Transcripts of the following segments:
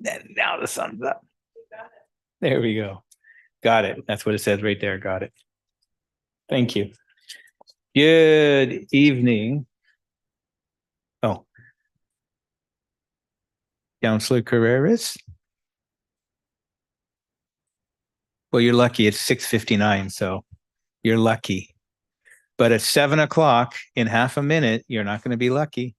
Now the sun's up. There we go. Got it. That's what it says right there. Got it. Thank you. Good evening. Oh. Councillor Carreras. Well, you're lucky. It's 6:59, so you're lucky. But at 7 o'clock in half a minute, you're not going to be lucky.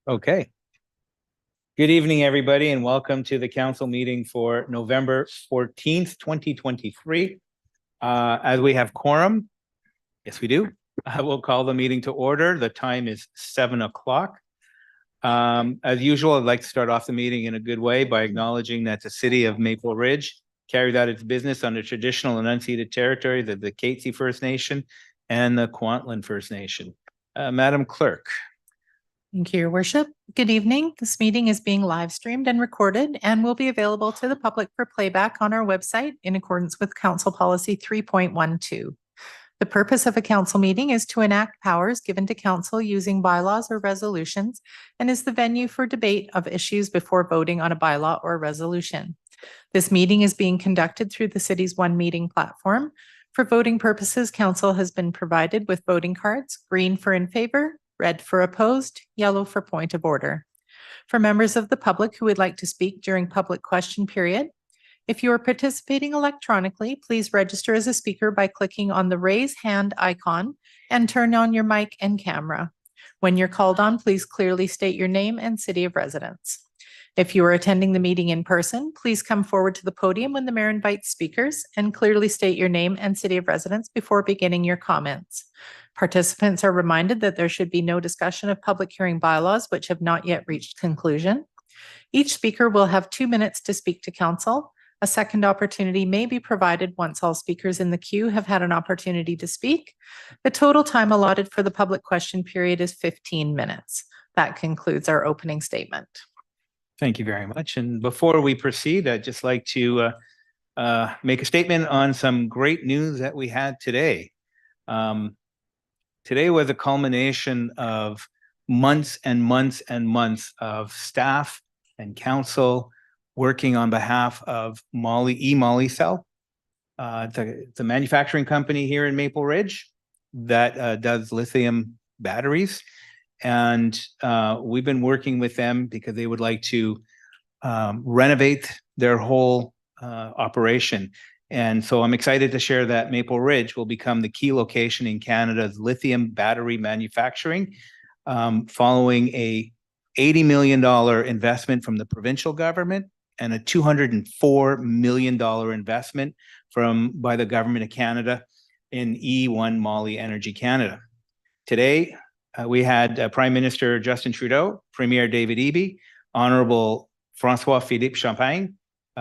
Okay. Good evening, everybody, and welcome to the council meeting for November 14th, 2023. As we have quorum, yes, we do. I will call the meeting to order. The time is 7 o'clock. As usual, I'd like to start off the meeting in a good way by acknowledging that the city of Maple Ridge carried out its business under traditional and unceded territories of the Katzie First Nation and the Kwantlen First Nation. Madam Clerk. Thank you, Your Worship. Good evening. This meeting is being live streamed and recorded and will be available to the public for playback on our website in accordance with Council Policy 3.12. The purpose of a council meeting is to enact powers given to council using bylaws or resolutions and is the venue for debate of issues before voting on a bylaw or resolution. This meeting is being conducted through the city's One Meeting platform. For voting purposes, council has been provided with voting cards, green for in favor, red for opposed, yellow for point of order. For members of the public who would like to speak during public question period, if you are participating electronically, please register as a speaker by clicking on the raise hand icon and turn on your mic and camera. When you're called on, please clearly state your name and city of residence. If you are attending the meeting in person, please come forward to the podium when the mayor invites speakers and clearly state your name and city of residence before beginning your comments. Participants are reminded that there should be no discussion of public hearing bylaws which have not yet reached conclusion. Each speaker will have 2 minutes to speak to council. A second opportunity may be provided once all speakers in the queue have had an opportunity to speak. The total time allotted for the public question period is 15 minutes. That concludes our opening statement. Thank you very much. And before we proceed, I'd just like to make a statement on some great news that we had today. Today was a culmination of months and months and months of staff and council working on behalf of Molicel. It's a manufacturing company here in Maple Ridge that does lithium batteries. And we've been working with them because they would like to renovate their whole operation. And so I'm excited to share that Maple Ridge will become the key location in Canada's lithium battery manufacturing, following a $80 million investment from the provincial government and a $204 million investment by the government of Canada in E1 Moly Energy Canada. Today, we had Prime Minister Justin Trudeau, Premier David Eby, Honorable François-Philippe Champagne,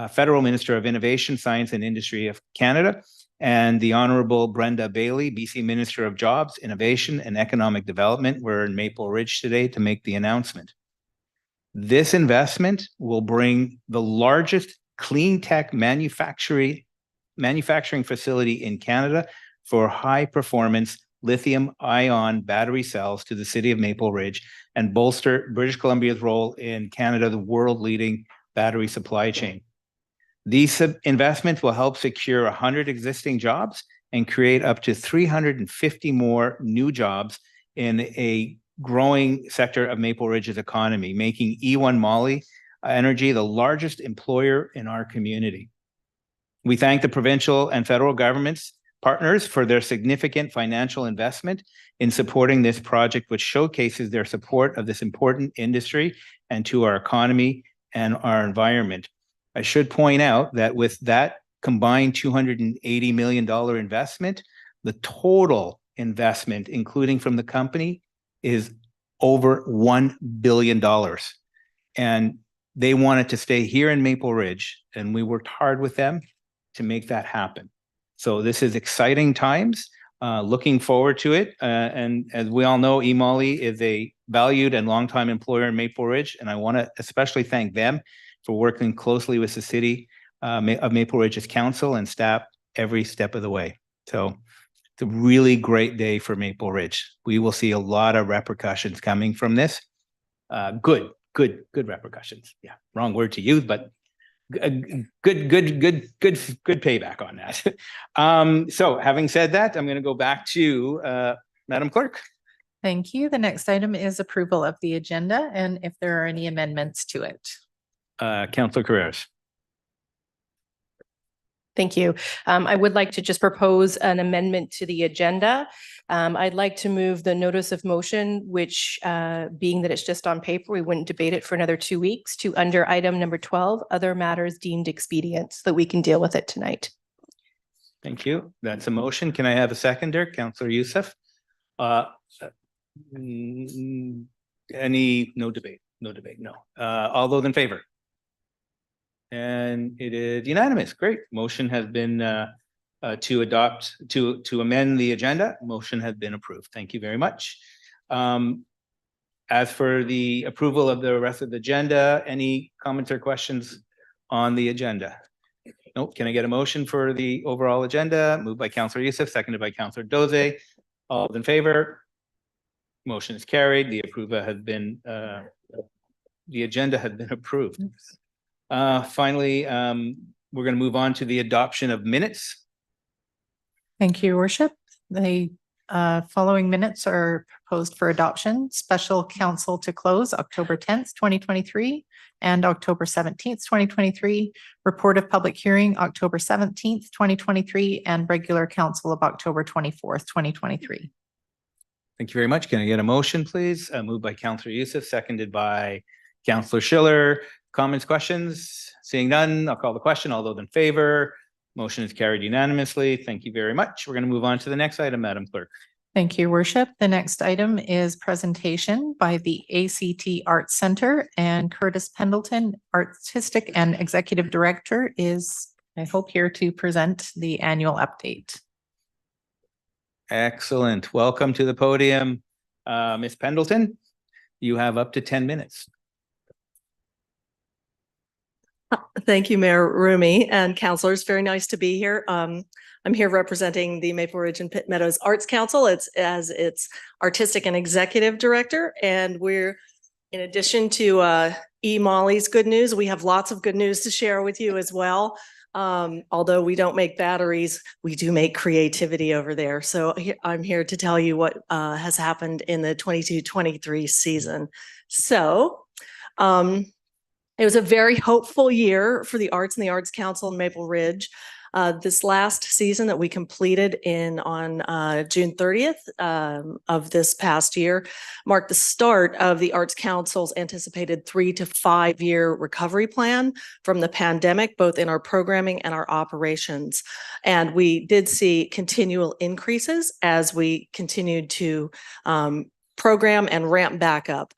Federal Minister of Innovation, Science and Industry of Canada, and the Honorable Brenda Bailey, BC Minister of Jobs, Innovation and Economic Development. We're in Maple Ridge today to make the announcement. This investment will bring the largest clean tech manufacturing facility in Canada for high performance lithium-ion battery cells to the city of Maple Ridge and bolster British Columbia's role in Canada, the world-leading battery supply chain. These investments will help secure 100 existing jobs and create up to 350 more new jobs in a growing sector of Maple Ridge's economy, making E1 Moly Energy the largest employer in our community. We thank the provincial and federal governments partners for their significant financial investment in supporting this project, which showcases their support of this important industry and to our economy and our environment. I should point out that with that combined $280 million investment, the total investment, including from the company, is over $1 billion. And they wanted to stay here in Maple Ridge, and we worked hard with them to make that happen. So this is exciting times, looking forward to it. And as we all know, eMoly is a valued and longtime employer in Maple Ridge, and I want to especially thank them for working closely with the city of Maple Ridge's council and staff every step of the way. So it's a really great day for Maple Ridge. We will see a lot of repercussions coming from this. Good repercussions. Yeah, wrong word to use, but good payback on that. So having said that, I'm going to go back to Madam Clerk. Thank you. The next item is approval of the agenda and if there are any amendments to it. Councillor Carreras. Thank you. I would like to just propose an amendment to the agenda. I'd like to move the notice of motion, which being that it's just on paper, we wouldn't debate it for another 2 weeks, to under item number 12, other matters deemed expedient, so that we can deal with it tonight. Thank you. That's a motion. Can I have a seconder? Councillor Youssef. No debate. No. All those in favor? And it is unanimous. Great. Motion has been to amend the agenda. Motion has been approved. Thank you very much. As for the approval of the rest of the agenda, any comments or questions on the agenda? No. Can I get a motion for the overall agenda? Moved by Councillor Youssef, seconded by Councillor Doze. All in favor? Motion is carried. The agenda has been approved. Finally, we're going to move on to the adoption of minutes. Thank you, Your Worship. The following minutes are proposed for adoption. Special council to close October 10th, 2023 and October 17th, 2023. Report of public hearing October 17th, 2023 and regular council of October 24th, 2023. Thank you very much. Can I get a motion, please? Moved by Councillor Youssef, seconded by Councillor Schiller. Comments, questions? Seeing none, I'll call the question. All those in favor? Motion is carried unanimously. Thank you very much. We're going to move on to the next item, Madam Clerk. Thank you, Your Worship. The next item is presentation by the ACT Arts Center, and Curtis Pendleton, Artistic and Executive Director, is, I hope, here to present the annual update. Excellent. Welcome to the podium. Ms. Pendleton, you have up to 10 minutes. Thank you, Mayor Rumi and councilors. Very nice to be here. I'm here representing the Maple Ridge and Pitt Meadows Arts Council. It's artistic and executive director. And we're, in addition to Molly's good news, we have lots of good news to share with you as well. Although we don't make batteries, we do make creativity over there. So I'm here to tell you what has happened in the 22-23 season. So it was a very hopeful year for the arts and the Arts Council in Maple Ridge. This last season that we completed on June 30th of this past year marked the start of the Arts Council's anticipated 3 to 5 year recovery plan from the pandemic, both in our programming and our operations. And we did see continual increases as we continued to program and ramp back up.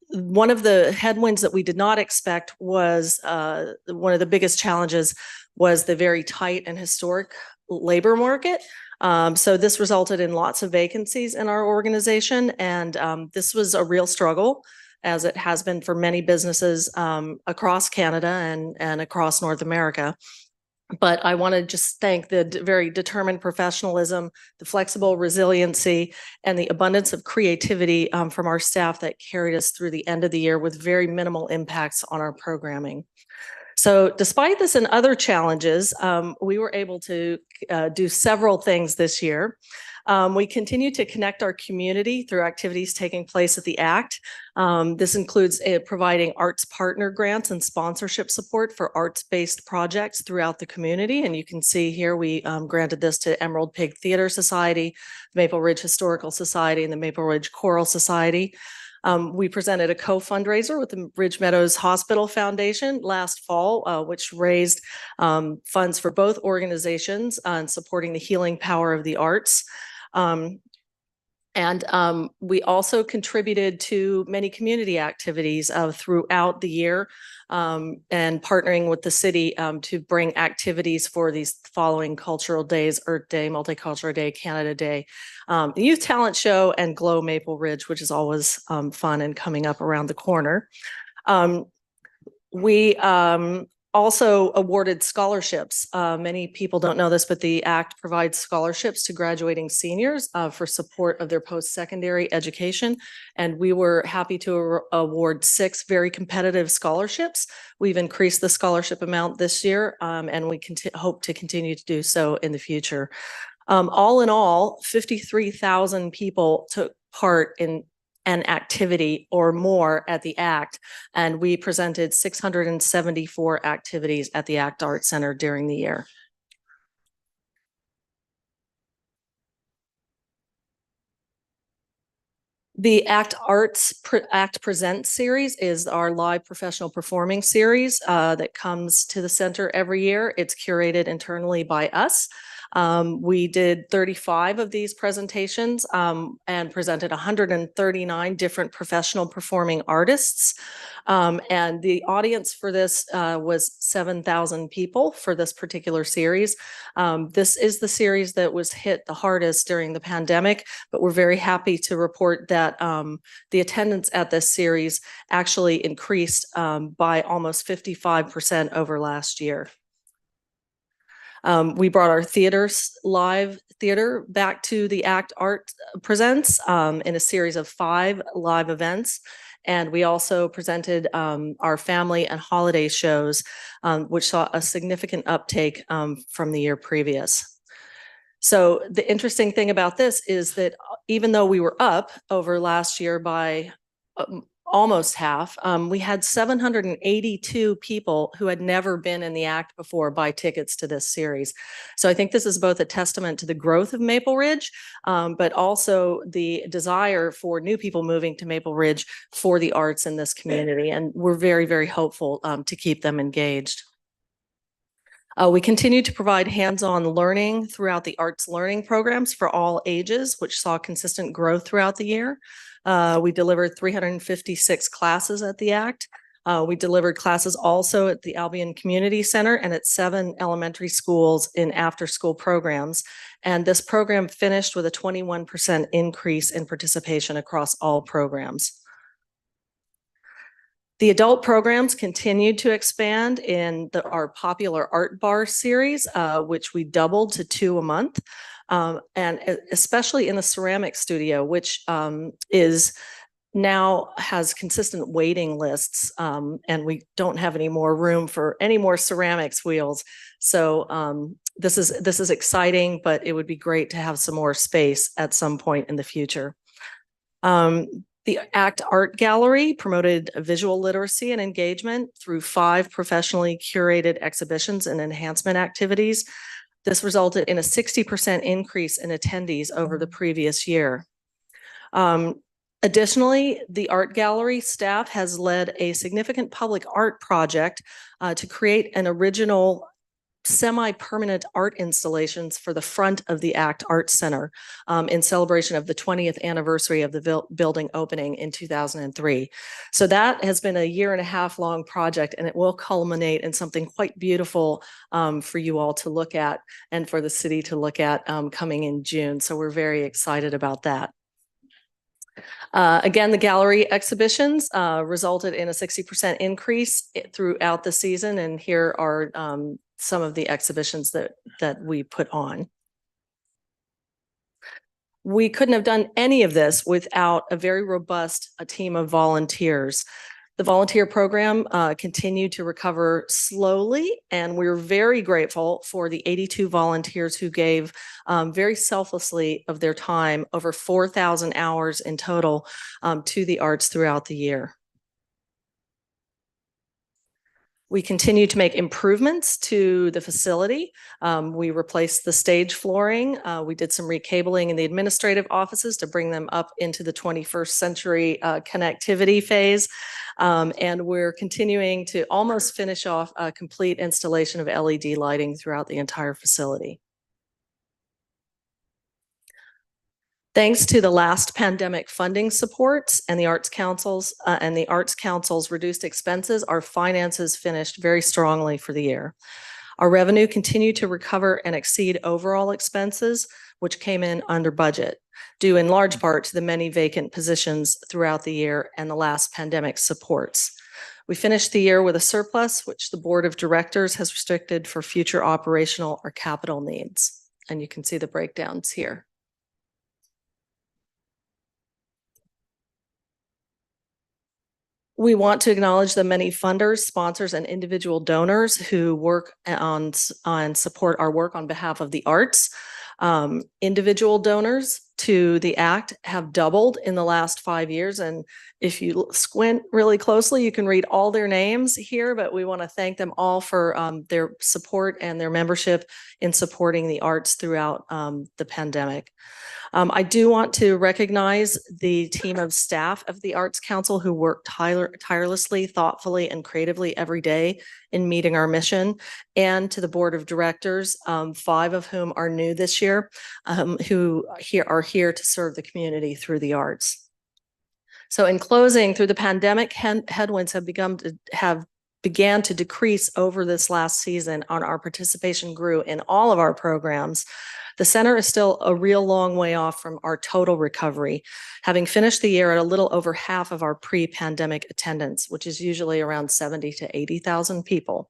One of the headwinds that we did not expect was one of the biggest challenges was the very tight and historic labor market. So this resulted in lots of vacancies in our organization. And this was a real struggle, as it has been for many businesses across Canada and across North America. But I want to just thank the very determined professionalism, the flexible resiliency, and the abundance of creativity from our staff that carried us through the end of the year with very minimal impacts on our programming. So despite this and other challenges, we were able to do several things this year. We continue to connect our community through activities taking place at the ACT. This includes providing arts partner grants and sponsorship support for arts-based projects throughout the community. And you can see here we granted this to Emerald Pig Theater Society, the Maple Ridge Historical Society, and the Maple Ridge Choral Society. We presented a co-fundraiser with the Ridge Meadows Hospital Foundation last fall, which raised funds for both organizations on supporting the healing power of the arts. We also contributed to many community activities throughout the year and partnering with the city to bring activities for these following cultural days: Earth Day, Multicultural Day, Canada Day, the Youth Talent Show, and Glow Maple Ridge, which is always fun and coming up around the corner. We also awarded scholarships. Many people don't know this, but the Act provides scholarships to graduating seniors for support of their post-secondary education. And we were happy to award 6 very competitive scholarships. We've increased the scholarship amount this year, and we hope to continue to do so in the future. All in all, 53,000 people took part in an activity or more at the ACT, and we presented 674 activities at the ACT Art Center during the year. The ACT Presents series is our live professional performing series that comes to the center every year. It's curated internally by us. We did 35 of these presentations and presented 139 different professional performing artists. And the audience for this was 7,000 people for this particular series. This is the series that was hit the hardest during the pandemic, but we're very happy to report that the attendance at this series actually increased by almost 55% over last year. We brought our live theater back to the ACT Art Presents in a series of 5 live events. And we also presented our family and holiday shows, which saw a significant uptake from the year previous. So the interesting thing about this is that even though we were up over last year by almost half, we had 782 people who had never been in the ACT before buy tickets to this series. So I think this is both a testament to the growth of Maple Ridge, but also the desire for new people moving to Maple Ridge for the arts in this community. And we're very, very hopeful to keep them engaged. We continue to provide hands-on learning throughout the arts learning programs for all ages, which saw consistent growth throughout the year. We delivered 356 classes at the ACT. We delivered classes also at the Albion Community Center and at 7 elementary schools in after-school programs. And this program finished with a 21% increase in participation across all programs. The adult programs continued to expand in our popular Art Bar series, which we doubled to 2 a month. And especially in the ceramic studio, which now has consistent waiting lists, and we don't have any more room for any more ceramics wheels. So this is exciting, but it would be great to have some more space at some point in the future. The ACT Art Gallery promoted visual literacy and engagement through 5 professionally curated exhibitions and enhancement activities. This resulted in a 60% increase in attendees over the previous year. Additionally, the art gallery staff has led a significant public art project to create an original semi-permanent art installations for the front of the ACT Art Center in celebration of the 20th anniversary of the building opening in 2003. So that has been a 1.5 year long project, and it will culminate in something quite beautiful for you all to look at and for the city to look at coming in June. So we're very excited about that. Again, the gallery exhibitions resulted in a 60% increase throughout the season, and here are some of the exhibitions that we put on. We couldn't have done any of this without a very robust team of volunteers. The volunteer program continued to recover slowly, and we're very grateful for the 82 volunteers who gave very selflessly of their time, over 4,000 hours in total, to the arts throughout the year. We continue to make improvements to the facility. We replaced the stage flooring. We did some recabling in the administrative offices to bring them up into the 21st century connectivity phase. And we're continuing to almost finish off a complete installation of LED lighting throughout the entire facility. Thanks to the last pandemic funding supports and the Arts Council's reduced expenses, our finances finished very strongly for the year. Our revenue continued to recover and exceed overall expenses, which came in under budget, due in large part to the many vacant positions throughout the year and the last pandemic supports. We finished the year with a surplus, which the Board of Directors has restricted for future operational or capital needs. And you can see the breakdowns here. We want to acknowledge the many funders, sponsors, and individual donors who work on support our work on behalf of the arts. Individual donors to the ACT have doubled in the last 5 years. And if you squint really closely, you can read all their names here, but we want to thank them all for their support and their membership in supporting the arts throughout the pandemic. I do want to recognize the team of staff of the Arts Council who work tirelessly, thoughtfully, and creatively every day in meeting our mission, and to the Board of Directors, 5 of whom are new this year, who are here to serve the community through the arts. So in closing, through the pandemic, headwinds began to decrease over this last season. On our participation grew in all of our programs. The center is still a real long way off from our total recovery, having finished the year at a little over half of our pre-pandemic attendance, which is usually around 70 to 80,000 people.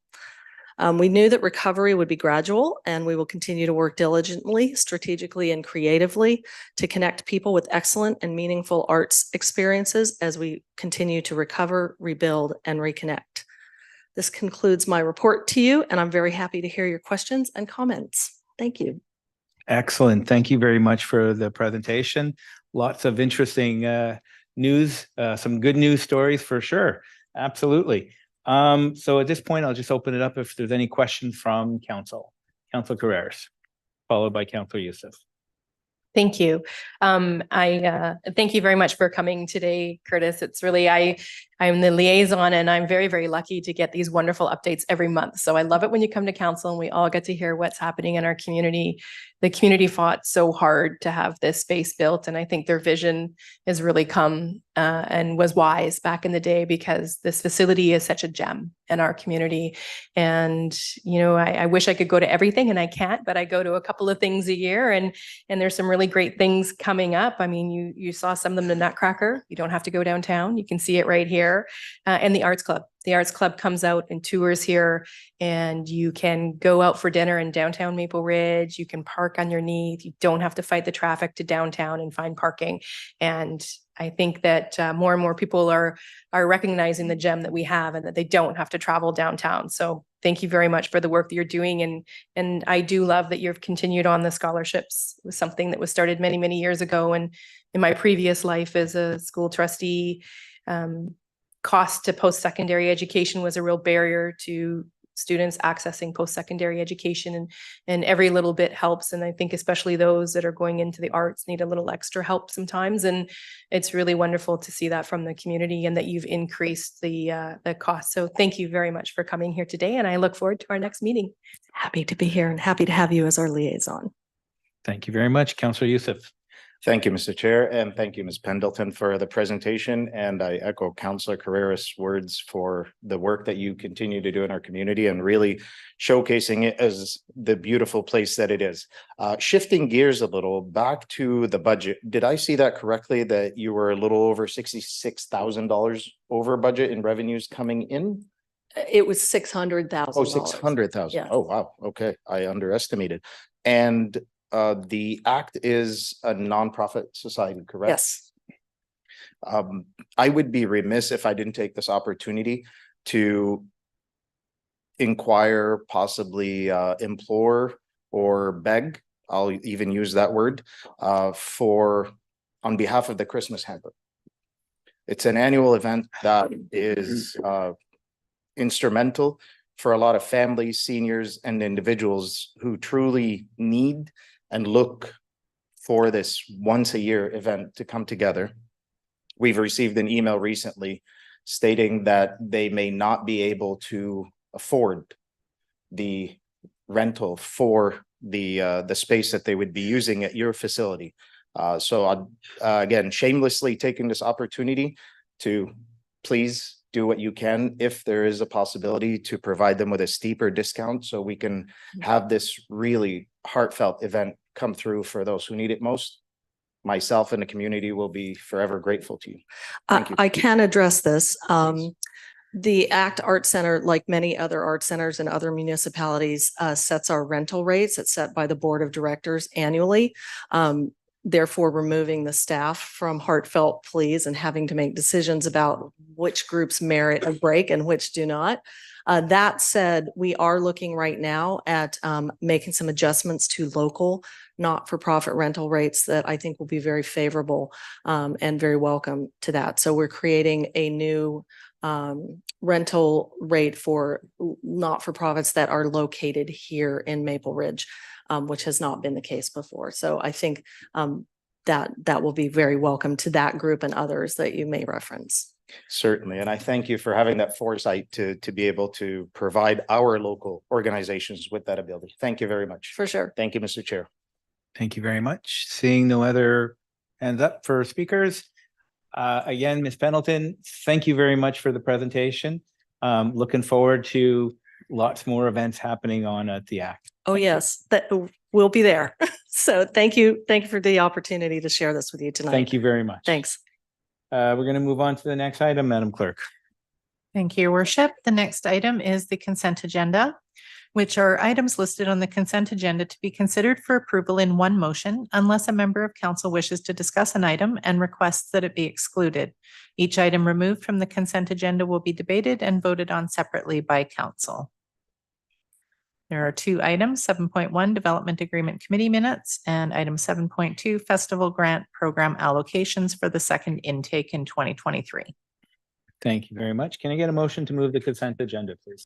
We knew that recovery would be gradual, and we will continue to work diligently, strategically, and creatively to connect people with excellent and meaningful arts experiences as we continue to recover, rebuild, and reconnect. This concludes my report to you, and I'm very happy to hear your questions and comments. Thank you. Excellent. Thank you very much for the presentation. Lots of interesting news, some good news stories for sure. Absolutely. So at this point, I'll just open it up if there's any questions from council. Councilor Carreras, followed by Councilor Youssef. Thank you. I thank you very much for coming today, Curtis. It's really, I'm the liaison, and I'm very, very lucky to get these wonderful updates every month. So I love it when you come to council and we all get to hear what's happening in our community. The community fought so hard to have this space built, and I think their vision has really come and was wise back in the day, because this facility is such a gem in our community. And, you know, I wish I could go to everything, and I can't, but I go to a couple of things a year, and there's some really great things coming up. I mean, you saw some of them in the Nutcracker. You don't have to go downtown. You can see it right here. And the Arts Club. The Arts Club comes out and tours here, and you can go out for dinner in downtown Maple Ridge. You can park underneath. You don't have to fight the traffic to downtown and find parking. And I think that more and more people are recognizing the gem that we have, and that they don't have to travel downtown. So thank you very much for the work that you're doing. And I do love that you've continued on the scholarships. It was something that was started many, many years ago. And in my previous life as a school trustee, cost to post-secondary education was a real barrier to students accessing post-secondary education, and every little bit helps. And I think especially those that are going into the arts need a little extra help sometimes. And it's really wonderful to see that from the community, and that you've increased the cost. So thank you very much for coming here today, and I look forward to our next meeting. Happy to be here and happy to have you as our liaison. Thank you very much, Councilor Youssef. Thank you, Mr. Chair, and thank you, Ms. Pendleton, for the presentation. And I echo Councilor Carreras' words for the work that you continue to do in our community, and really showcasing it as the beautiful place that it is. Shifting gears a little, back to the budget. Did I see that correctly, that you were a little over $66,000 over budget in revenues coming in? It was $600,000. Oh, 600,000. Yes. Oh, wow. Okay. I underestimated. And the ACT is a nonprofit society, correct? Yes. I would be remiss if I didn't take this opportunity to inquire, possibly implore or beg, I'll even use that word, on behalf of the Christmas Hamper. It's an annual event that is instrumental for a lot of families, seniors, and individuals who truly need and look for this once a year event to come together. We've received an email recently stating that they may not be able to afford the rental for the space that they would be using at your facility. So again, shamelessly taking this opportunity to please do what you can, if there is a possibility, to provide them with a steeper discount, so we can have this really heartfelt event come through for those who need it most. Myself and the community will be forever grateful to you. Thank you. I can address this. The ACT Art Center, like many other art centers in other municipalities, sets our rental rates. It's set by the Board of Directors annually. Therefore, removing the staff from heartfelt pleas and having to make decisions about which groups merit a break and which do not. That said, we are looking right now at making some adjustments to local not-for-profit rental rates that I think will be very favorable and very welcome to that. So we're creating a new rental rate for not-for-profits that are located here in Maple Ridge, which has not been the case before. So I think that will be very welcome to that group and others that you may reference. Certainly, and I thank you for having that foresight to be able to provide our local organizations with that ability. Thank you very much. For sure. Thank you, Mr. Chair. Thank you very much. Seeing no other hands up for speakers. Again, Ms. Pendleton, thank you very much for the presentation. Looking forward to lots more events happening on at the ACT. Oh, yes, that will be there. So thank you. Thank you for the opportunity to share this with you tonight. Thank you very much. Thanks. We're going to move on to the next item, Madam Clerk. Thank you, Your Worship. The next item is the consent agenda, which are items listed on the consent agenda to be considered for approval in one motion unless a member of council wishes to discuss an item and requests that it be excluded. Each item removed from the consent agenda will be debated and voted on separately by council. There are two items, 7.1 Development Agreement Committee Minutes and item 7.2 Festival Grant Program Allocations for the second intake in 2023. Thank you very much. Can I get a motion to move the consent agenda, please?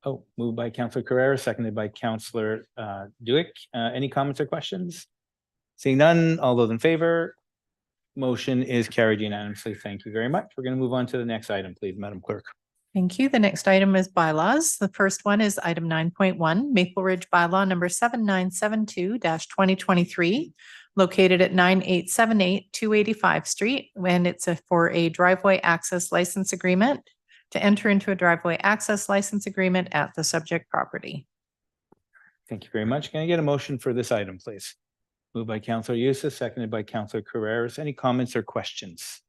Oh, moved by Councillor Carrera, seconded by Councillor Duick. Any comments or questions? Seeing none, all those in favor? Motion is carried unanimously. Thank you very much. We're going to move on to the next item, please, Madam Clerk. Thank you. The next item is bylaws. The first one is item 9.1, Maple Ridge Bylaw number 7972-2023, located at 9878 285 Street, and it's for a driveway access license agreement to enter into a driveway access license agreement at the subject property. Thank you very much. Can I get a motion for this item, please? Moved by Councillor Youssef, seconded by Councillor Carreras. Any comments or questions?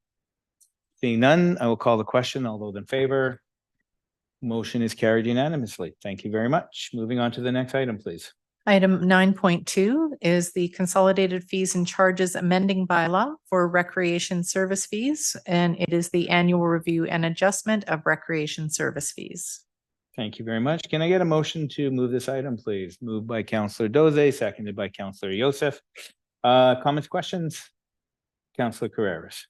Seeing none, I will call the question. All those in favor? Motion is carried unanimously. Thank you very much. Moving on to the next item, please. Item 9.2 is the consolidated fees and charges amending bylaw for recreation service fees, and it is the annual review and adjustment of recreation service fees. Thank you very much. Can I get a motion to move this item, please? Moved by Councillor Doze, seconded by Councillor Youssef. Comments, questions? Councillor Carreras.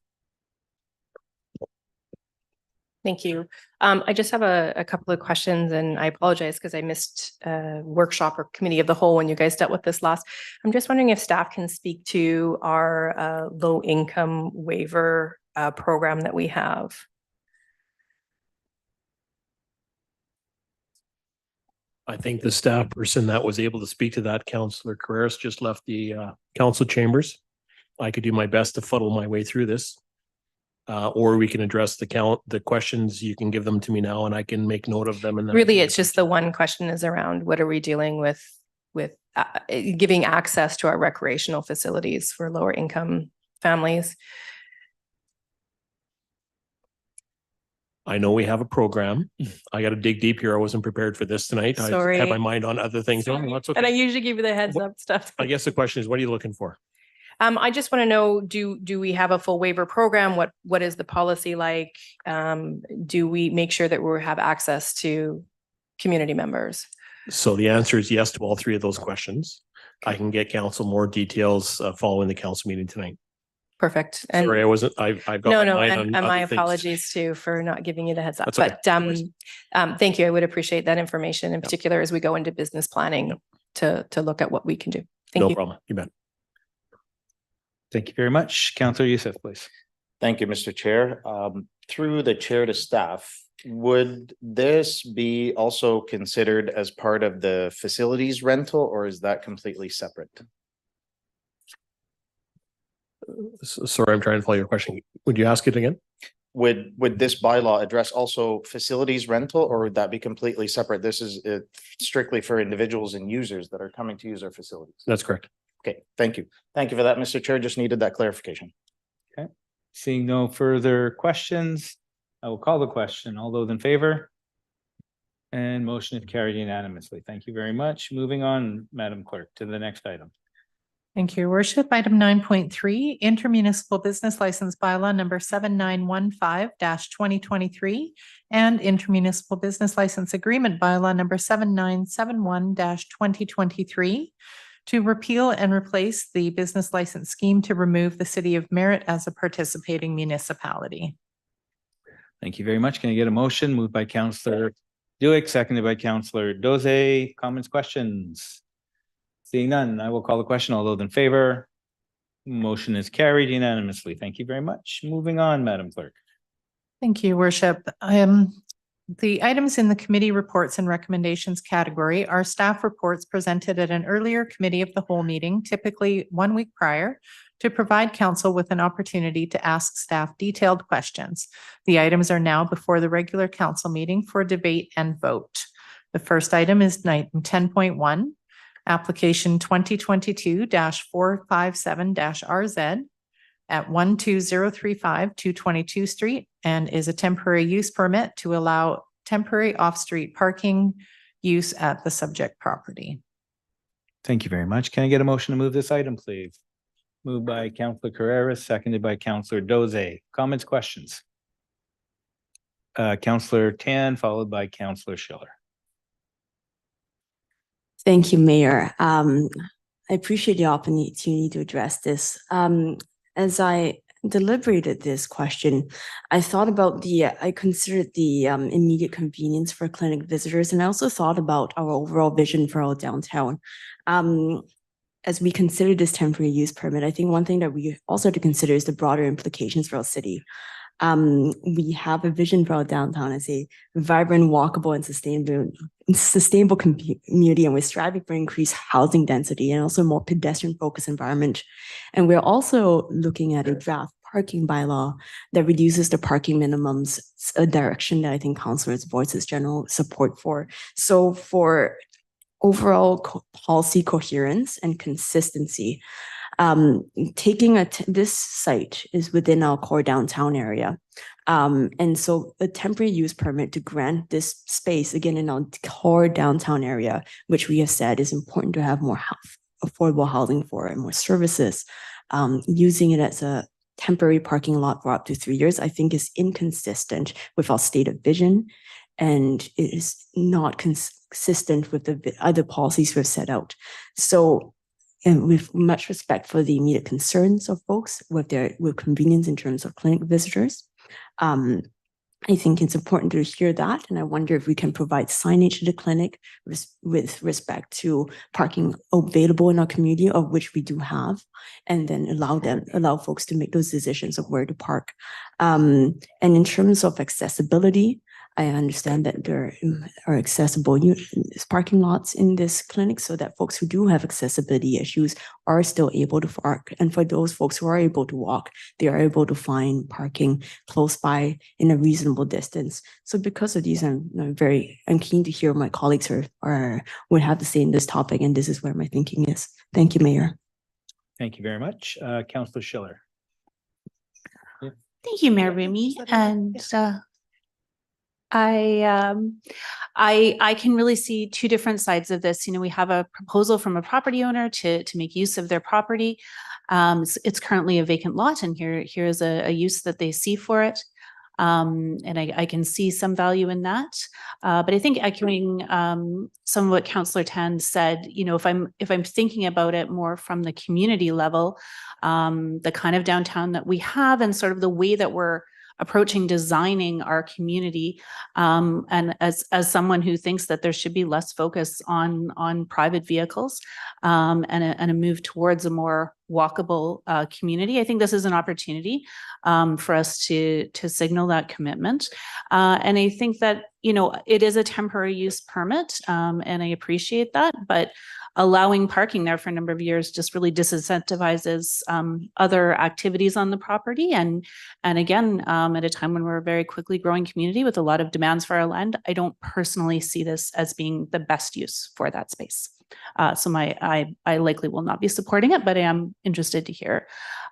Thank you. I just have a couple of questions, and I apologize because I missed a workshop or committee of the whole when you guys dealt with this last. I'm just wondering if staff can speak to our low income waiver program that we have. I think the staff person that was able to speak to that, Councillor Carreras, just left the council chambers. I could do my best to fuddle my way through this. Or we can address the questions. You can give them to me now and I can make note of them. And then Really, it's just the one question is around what are we dealing with giving access to our recreational facilities for lower income families? I know we have a program. I got to dig deep here. I wasn't prepared for this tonight. I Sorry. had my mind on other things. Oh, that's okay. And I usually give you the heads up stuff. I guess the question is, what are you looking for? I just want to know, do we have a full waiver program? What is the policy like? Do we make sure that we have access to community members? So the answer is yes to all three of those questions. I can get council more details following the council meeting tonight. Perfect. And Sorry, I wasn't, I've got. no, my mind and on my other things. apologies too for not giving you the heads up. That's okay. But thank you. I would appreciate that information in particular as we go into business planning to look at what we can do. Thank No you. problem. You bet. Thank you very much. Councillor Youssef, please. Thank you, Mr. Chair. Through the chair to staff, would this be also considered as part of the facilities rental, or is that completely separate? Sorry, I'm trying to follow your question. Would you ask it again? Would this bylaw address also facilities rental, or would that be completely separate? This is strictly for individuals and users that are coming to use our facilities. That's correct. Okay, thank you. Thank you for that, Mr. Chair. Just needed that clarification. Seeing no further questions, I will call the question. All those in favor? And motion is carried unanimously. Thank you very much. Moving on, Madam Clerk, to the next item. Thank you, Your Worship. Item 9.3, intermunicipal business license bylaw number 7915-2023 and intermunicipal business license agreement bylaw number 7971-2023 to repeal and replace the business license scheme to remove the city of Merritt as a participating municipality. Thank you very much. Can I get a motion? Moved by Councillor Duick, seconded by Councillor Doze. Comments, questions? Seeing none, I will call the question. All those in favor? Motion is carried unanimously. Thank you very much. Moving on, Madam Clerk. Thank you, Your Worship. The items in the committee reports and recommendations category are staff reports presented at an earlier committee of the whole meeting, typically 1 week prior, to provide council with an opportunity to ask staff detailed questions. The items are now before the regular council meeting for debate and vote. The first item is item 10.1, application 2022-457-RZ at 12035 222 Street and is a temporary use permit to allow temporary off-street parking use at the subject property. Thank you very much. Can I get a motion to move this item, please? Moved by Councillor Carrera, seconded by Councillor Doze. Comments, questions? Councillor Tan, followed by Councillor Schiller. Thank you, Mayor. I appreciate the opportunity to address this. As I deliberated this question, I thought about I considered the immediate convenience for clinic visitors, and I also thought about our overall vision for our downtown. As we consider this temporary use permit, I think one thing that we also have to consider is the broader implications for our city. We have a vision for our downtown as a vibrant, walkable, and sustainable community, and we're striving for increased housing density and also more pedestrian-focused environment. And we're also looking at a draft parking bylaw that reduces the parking minimums, a direction that I think councillors voices general support for. So for overall policy coherence and consistency, this site is within our core downtown area. And so a temporary use permit to grant this space, again, in our core downtown area, which we have said is important to have more affordable housing for and more services, using it as a temporary parking lot for up to 3 years, I think is inconsistent with our stated vision. And it is not consistent with the other policies we've set out. So, and with much respect for the immediate concerns of folks with convenience in terms of clinic visitors, I think it's important to hear that. And I wonder if we can provide signage to the clinic with respect to parking available in our community, of which we do have, and then allow folks to make those decisions of where to park. And in terms of accessibility, I understand that there are accessible parking lots in this clinic so that folks who do have accessibility issues are still able to park. And for those folks who are able to walk, they are able to find parking close by in a reasonable distance. So because of these, I'm keen to hear what my colleagues would have to say in this topic. And this is where my thinking is. Thank you, Mayor. Thank you very much. Councillor Schiller. Thank you, Mayor Remy. And I can really see two different sides of this. You know, we have a proposal from a property owner to make use of their property. It's currently a vacant lot, and here is a use that they see for it. And I can see some value in that. But I think echoing some of what Councillor Tan said, you know, if I'm thinking about it more from the community level, the kind of downtown that we have and sort of the way that we're approaching designing our community, and as someone who thinks that there should be less focus on private vehicles, and a move towards a more walkable community, I think this is an opportunity for us to signal that commitment. And I think that, you know, it is a temporary use permit, and I appreciate that, but allowing parking there for a number of years just really disincentivizes other activities on the property. And again, at a time when we're a very quickly growing community with a lot of demands for our land, I don't personally see this as being the best use for that space. So I likely will not be supporting it, but I am interested to hear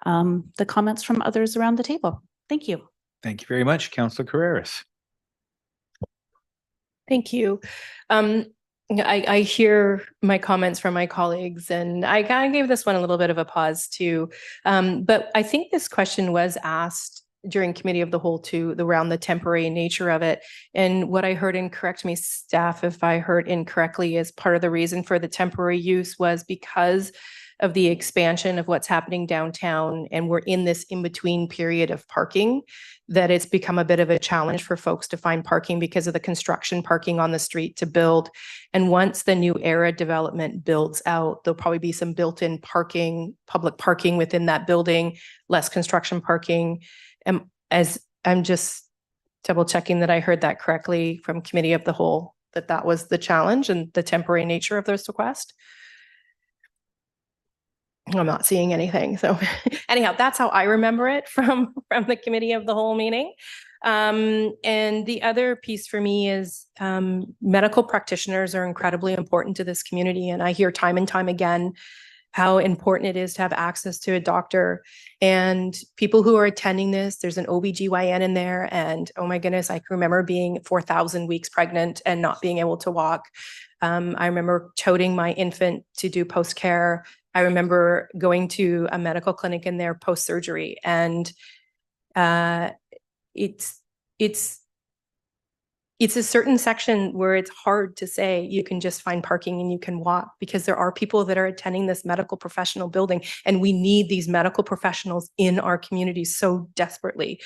the comments from others around the table. Thank you. Thank you very much, Councillor Carreras. Thank you. I hear my comments from my colleagues, and I kind of gave this one a little bit of a pause too. But I think this question was asked during committee of the whole too, around the temporary nature of it. And what I heard, and correct me, staff, if I heard incorrectly, is part of the reason for the temporary use was because of the expansion of what's happening downtown, and we're in this in-between period of parking, that it's become a bit of a challenge for folks to find parking because of the construction parking on the street to build. And once the new era development builds out, there'll probably be some built-in parking, public parking within that building, less construction parking. As I'm just double checking that I heard that correctly from committee of the whole, that was the challenge and the temporary nature of this request. I'm not seeing anything. So anyhow, that's how I remember it from the committee of the whole meeting. And the other piece for me is medical practitioners are incredibly important to this community. And I hear time and time again how important it is to have access to a doctor. And people who are attending this, there's an OBGYN in there. And oh my goodness, I can remember being 4,000 weeks pregnant and not being able to walk. I remember toting my infant to do post-care. I remember going to a medical clinic in there post-surgery. And it's a certain section where it's hard to say you can just find parking and you can walk, because there are people that are attending this medical professional building, and we need these medical professionals in our communities so desperately.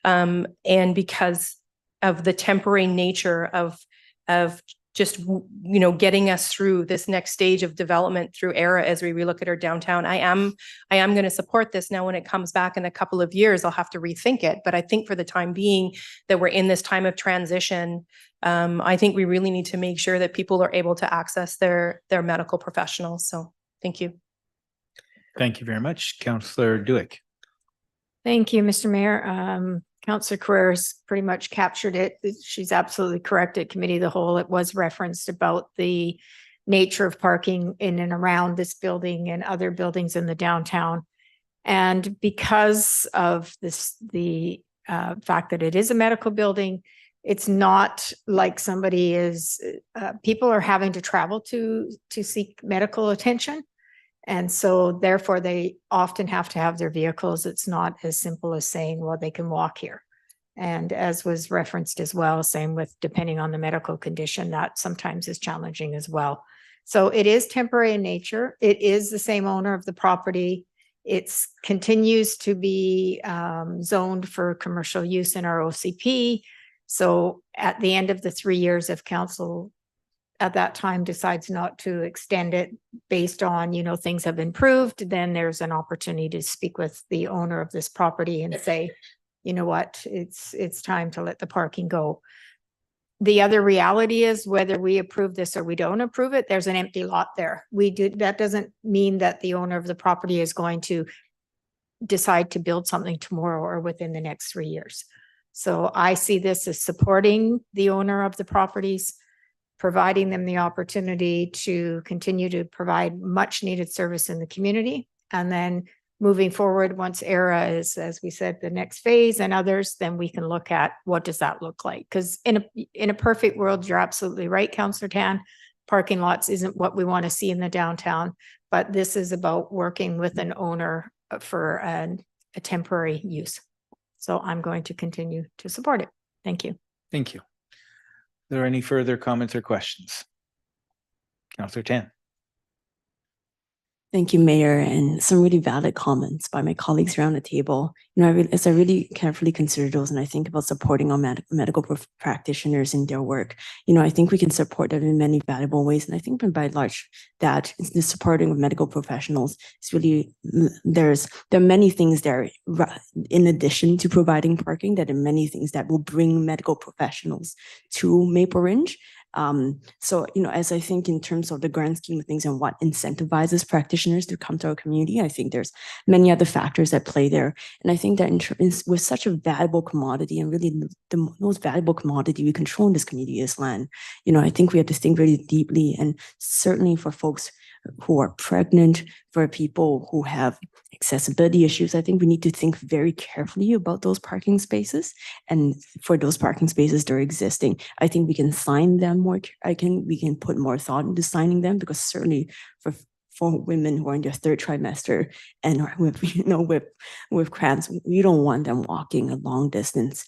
And because of the temporary nature of just, you know, getting us through this next stage of development through ERA as we relook at our downtown. I am going to support this. Now, when it comes back in a couple of years, I'll have to rethink it. But I think for the time being that we're in this time of transition, I think we really need to make sure that people are able to access their medical professionals. So thank you. Thank you very much, Councillor Duick. Thank you, Mr. Mayor. Councillor Carreras pretty much captured it. She's absolutely correct. At committee of the whole, it was referenced about the nature of parking in and around this building and other buildings in the downtown. And because of this, the fact that it is a medical building, it's not like somebody is, people are having to travel to seek medical attention. And so therefore they often have to have their vehicles. It's not as simple as saying, well, they can walk here. And as was referenced as well, same with depending on the medical condition, that sometimes is challenging as well. So it is temporary in nature. It is the same owner of the property. It continues to be zoned for commercial use in our OCP. So at the end of the 3 years, if council at that time decides not to extend it based on, you know, things have improved, then there's an opportunity to speak with the owner of this property and say, you know what, it's time to let the parking go. The other reality is whether we approve this or we don't approve it, there's an empty lot there. That doesn't mean that the owner of the property is going to decide to build something tomorrow or within the next 3 years. So I see this as supporting the owner of the properties, providing them the opportunity to continue to provide much needed service in the community. And then moving forward, once ERA is, as we said, the next phase and others, then we can look at what does that look like? Because in a perfect world, you're absolutely right, Councillor Tan. Parking lots isn't what we want to see in the downtown, but this is about working with an owner for a temporary use. So I'm going to continue to support it. Thank you. Thank you. Are there any further comments or questions? Councillor Tan. Thank you, Mayor, and some really valid comments by my colleagues around the table. You know, as I really carefully consider those and I think about supporting our medical practitioners in their work, you know, I think we can support them in many valuable ways. And I think by and large that the supporting of medical professionals is really, there are many things there in addition to providing parking, that are many things that will bring medical professionals to Maple Ridge. So, you know, as I think in terms of the grand scheme of things and what incentivizes practitioners to come to our community, I think there's many other factors that play there. And I think that with such a valuable commodity, and really the most valuable commodity we control in this community is land, you know, I think we have to think really deeply, and certainly for folks who are pregnant, for people who have accessibility issues, I think we need to think very carefully about those parking spaces. And for those parking spaces that are existing, I think we can sign them more. We can put more thought into signing them, because certainly for women who are in their third trimester and with, with cramps, we don't want them walking a long distance.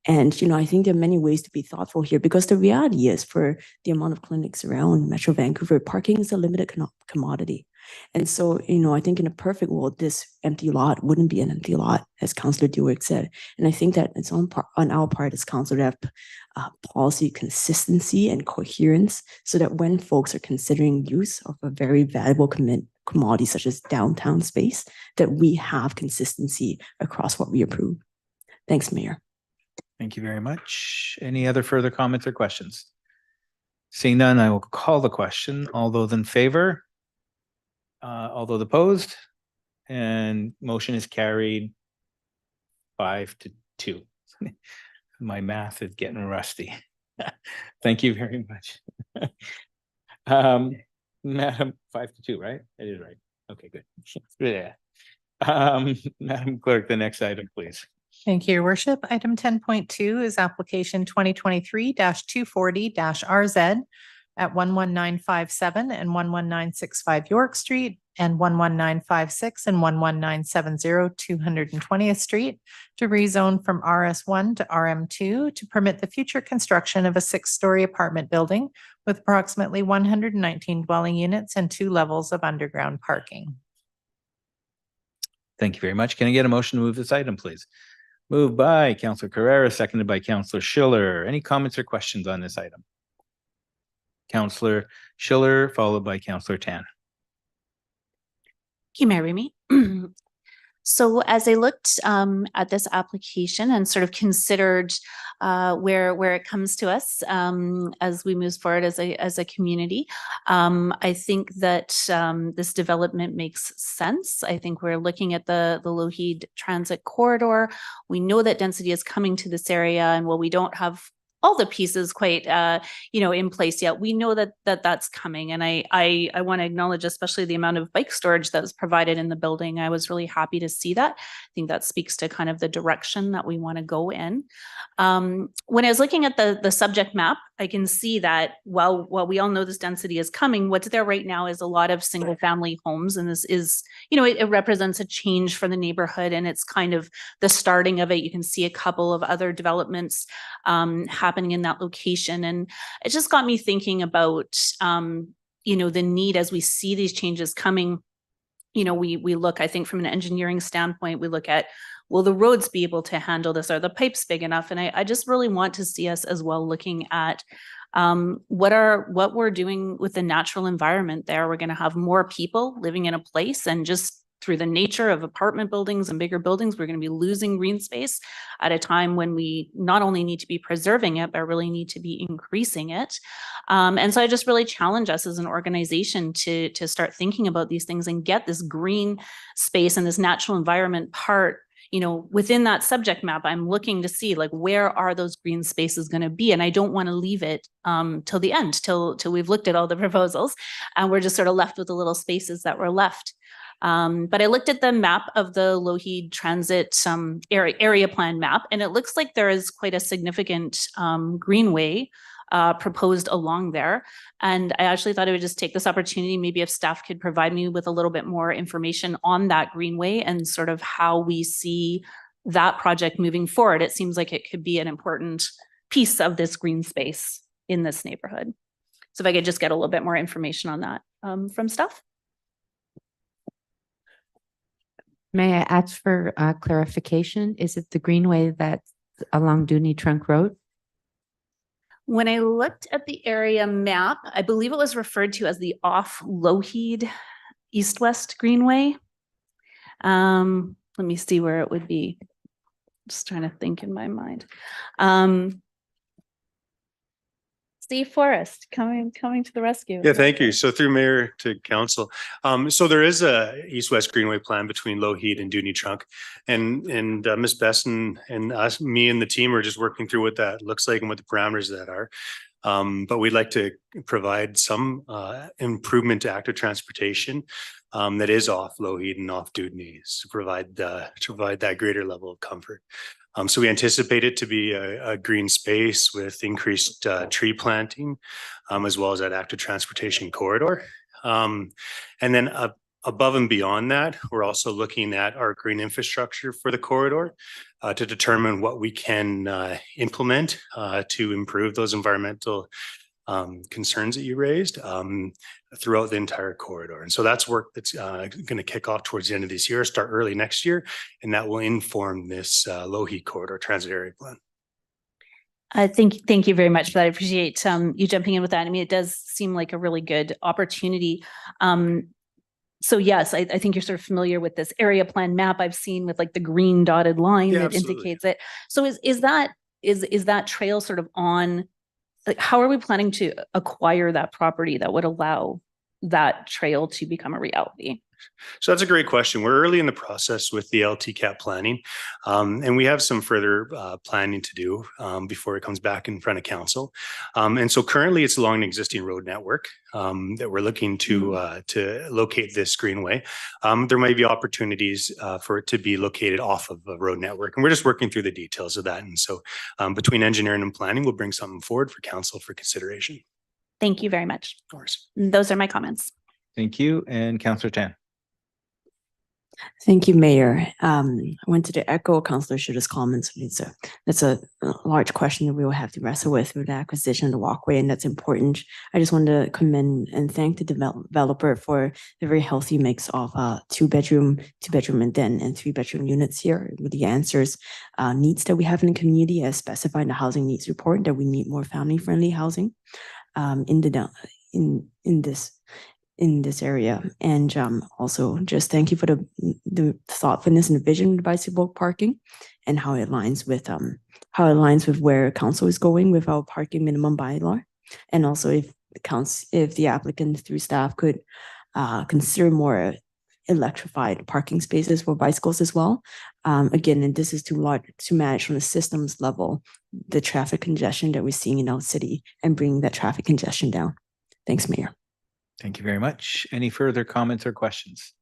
And, I think there are many ways to be thoughtful here, because the reality is, for the amount of clinics around Metro Vancouver, parking is a limited commodity. And so, I think in a perfect world, this empty lot wouldn't be an empty lot, as Councillor Dewick said. And I think that it's on our part as council to have policy consistency and coherence, so that when folks are considering use of a very valuable commodity such as downtown space, that we have consistency across what we approve. Thanks, Mayor. Thank you very much. Any other further comments or questions? Seeing none, I will call the question. All those in favor? All those opposed? And motion is carried 5-2. My math is getting rusty. Thank you very much. Madam, 5-2, right? It is right. Okay, good. Yeah. Madam Clerk, the next item, please. Thank you, Your Worship. Item 10.2 is application 2023-240-RZ at 11957 and 11965 York Street and 11956 and 11970 220th Street to rezone from RS1 to RM2 to permit the future construction of a 6-story apartment building with approximately 119 dwelling units and 2 levels of underground parking. Thank you very much. Can I get a motion to move this item, please? Moved by Councillor Carrera, seconded by Councillor Schiller. Any comments or questions on this item? Councillor Schiller, followed by Councillor Tan. Thank you, Mayor Remy. So as I looked at this application and sort of considered where it comes to us as we move forward as a community, I think that this development makes sense. I think we're looking at the Lougheed Transit Corridor. We know that density is coming to this area, and while we don't have all the pieces quite in place yet, we know that's coming. And I want to acknowledge especially the amount of bike storage that was provided in the building. I was really happy to see that. I think that speaks to kind of the direction that we want to go in. When I was looking at the subject map, I can see that while we all know this density is coming, what's there right now is a lot of single family homes. And this is, it represents a change for the neighborhood, and it's kind of the starting of it. You can see a couple of other developments happening in that location. And it just got me thinking about, the need as we see these changes coming. We look, I think from an engineering standpoint, we look at, will the roads be able to handle this? Are the pipes big enough? And I just really want to see us as well looking at what we're doing with the natural environment there. We're going to have more people living in a place, and just through the nature of apartment buildings and bigger buildings, we're going to be losing green space at a time when we not only need to be preserving it, but really need to be increasing it. And so I just really challenge us as an organization to start thinking about these things and get this green space and this natural environment part within that subject map. I'm looking to see where are those green spaces going to be? And I don't want to leave it till the end, till we've looked at all the proposals and we're just sort of left with the little spaces that were left. But I looked at the map of the Lougheed Transit area plan map, and it looks like there is quite a significant greenway proposed along there. And I actually thought I would just take this opportunity, maybe if staff could provide me with a little bit more information on that greenway and sort of how we see that project moving forward. It seems like it could be an important piece of this green space in this neighborhood. So if I could just get a little bit more information on that from staff. May I ask for clarification? Is it the greenway that's along Dooney Trunk Road? When I looked at the area map, I believe it was referred to as the off Lougheed East-West Greenway. Let me see where it would be. Just trying to think in my mind. Steve Forrest coming to the rescue. Yeah, thank you. So through Mayor to Council. So there is a East-West Greenway plan between Lougheed and Dooney Trunk. And Ms. Besson and us, me and the team are just working through what that looks like and what the parameters of that are. But we'd like to provide some improvement to active transportation that is off Lougheed and off Dudney to provide that greater level of comfort. So we anticipate it to be a green space with increased tree planting, as well as that active transportation corridor. And then above and beyond that, we're also looking at our green infrastructure for the corridor to determine what we can implement to improve those environmental concerns that you raised throughout the entire corridor. And so that's work that's going to kick off towards the end of this year, start early next year, and that will inform this Lougheed corridor transit area plan. Thank you very much for that. I appreciate you jumping in with that. I mean, it does seem like a really good opportunity. So yes, I think you're sort of familiar with this area plan map I've seen with like the green dotted line Yeah, that absolutely. indicates it. So is that trail sort of on, like, how are we planning to acquire that property that would allow that trail to become a reality? So that's a great question. We're early in the process with the LTCAP planning, and we have some further planning to do before it comes back in front of council. And so currently it's along an existing road network that we're looking to locate this greenway. There might be opportunities for it to be located off of a road network, and we're just working through the details of that. And so between engineering and planning, we'll bring something forward for council for consideration. Thank you very much. Of course. Those are my comments. Thank you. And Councillor Tan. Thank you, Mayor. I wanted to echo Councillor Schutter's comments. That's a large question that we will have to wrestle with the acquisition of the walkway, and that's important. I just wanted to commend and thank the developer for the very healthy mix of two-bedroom and den and three-bedroom units here with the answers needs that we have in the community as specified in the housing needs report, that we need more family-friendly housing in this area. And also just thank you for the thoughtfulness and the vision of the bicycle parking and how it aligns with where council is going with our parking minimum bylaw. And also if the applicant through staff could consider more electrified parking spaces for bicycles as well. Again, and this is to manage on the systems level the traffic congestion that we're seeing in our city and bring that traffic congestion down. Thanks, Mayor. Thank you very much. Any further comments or questions?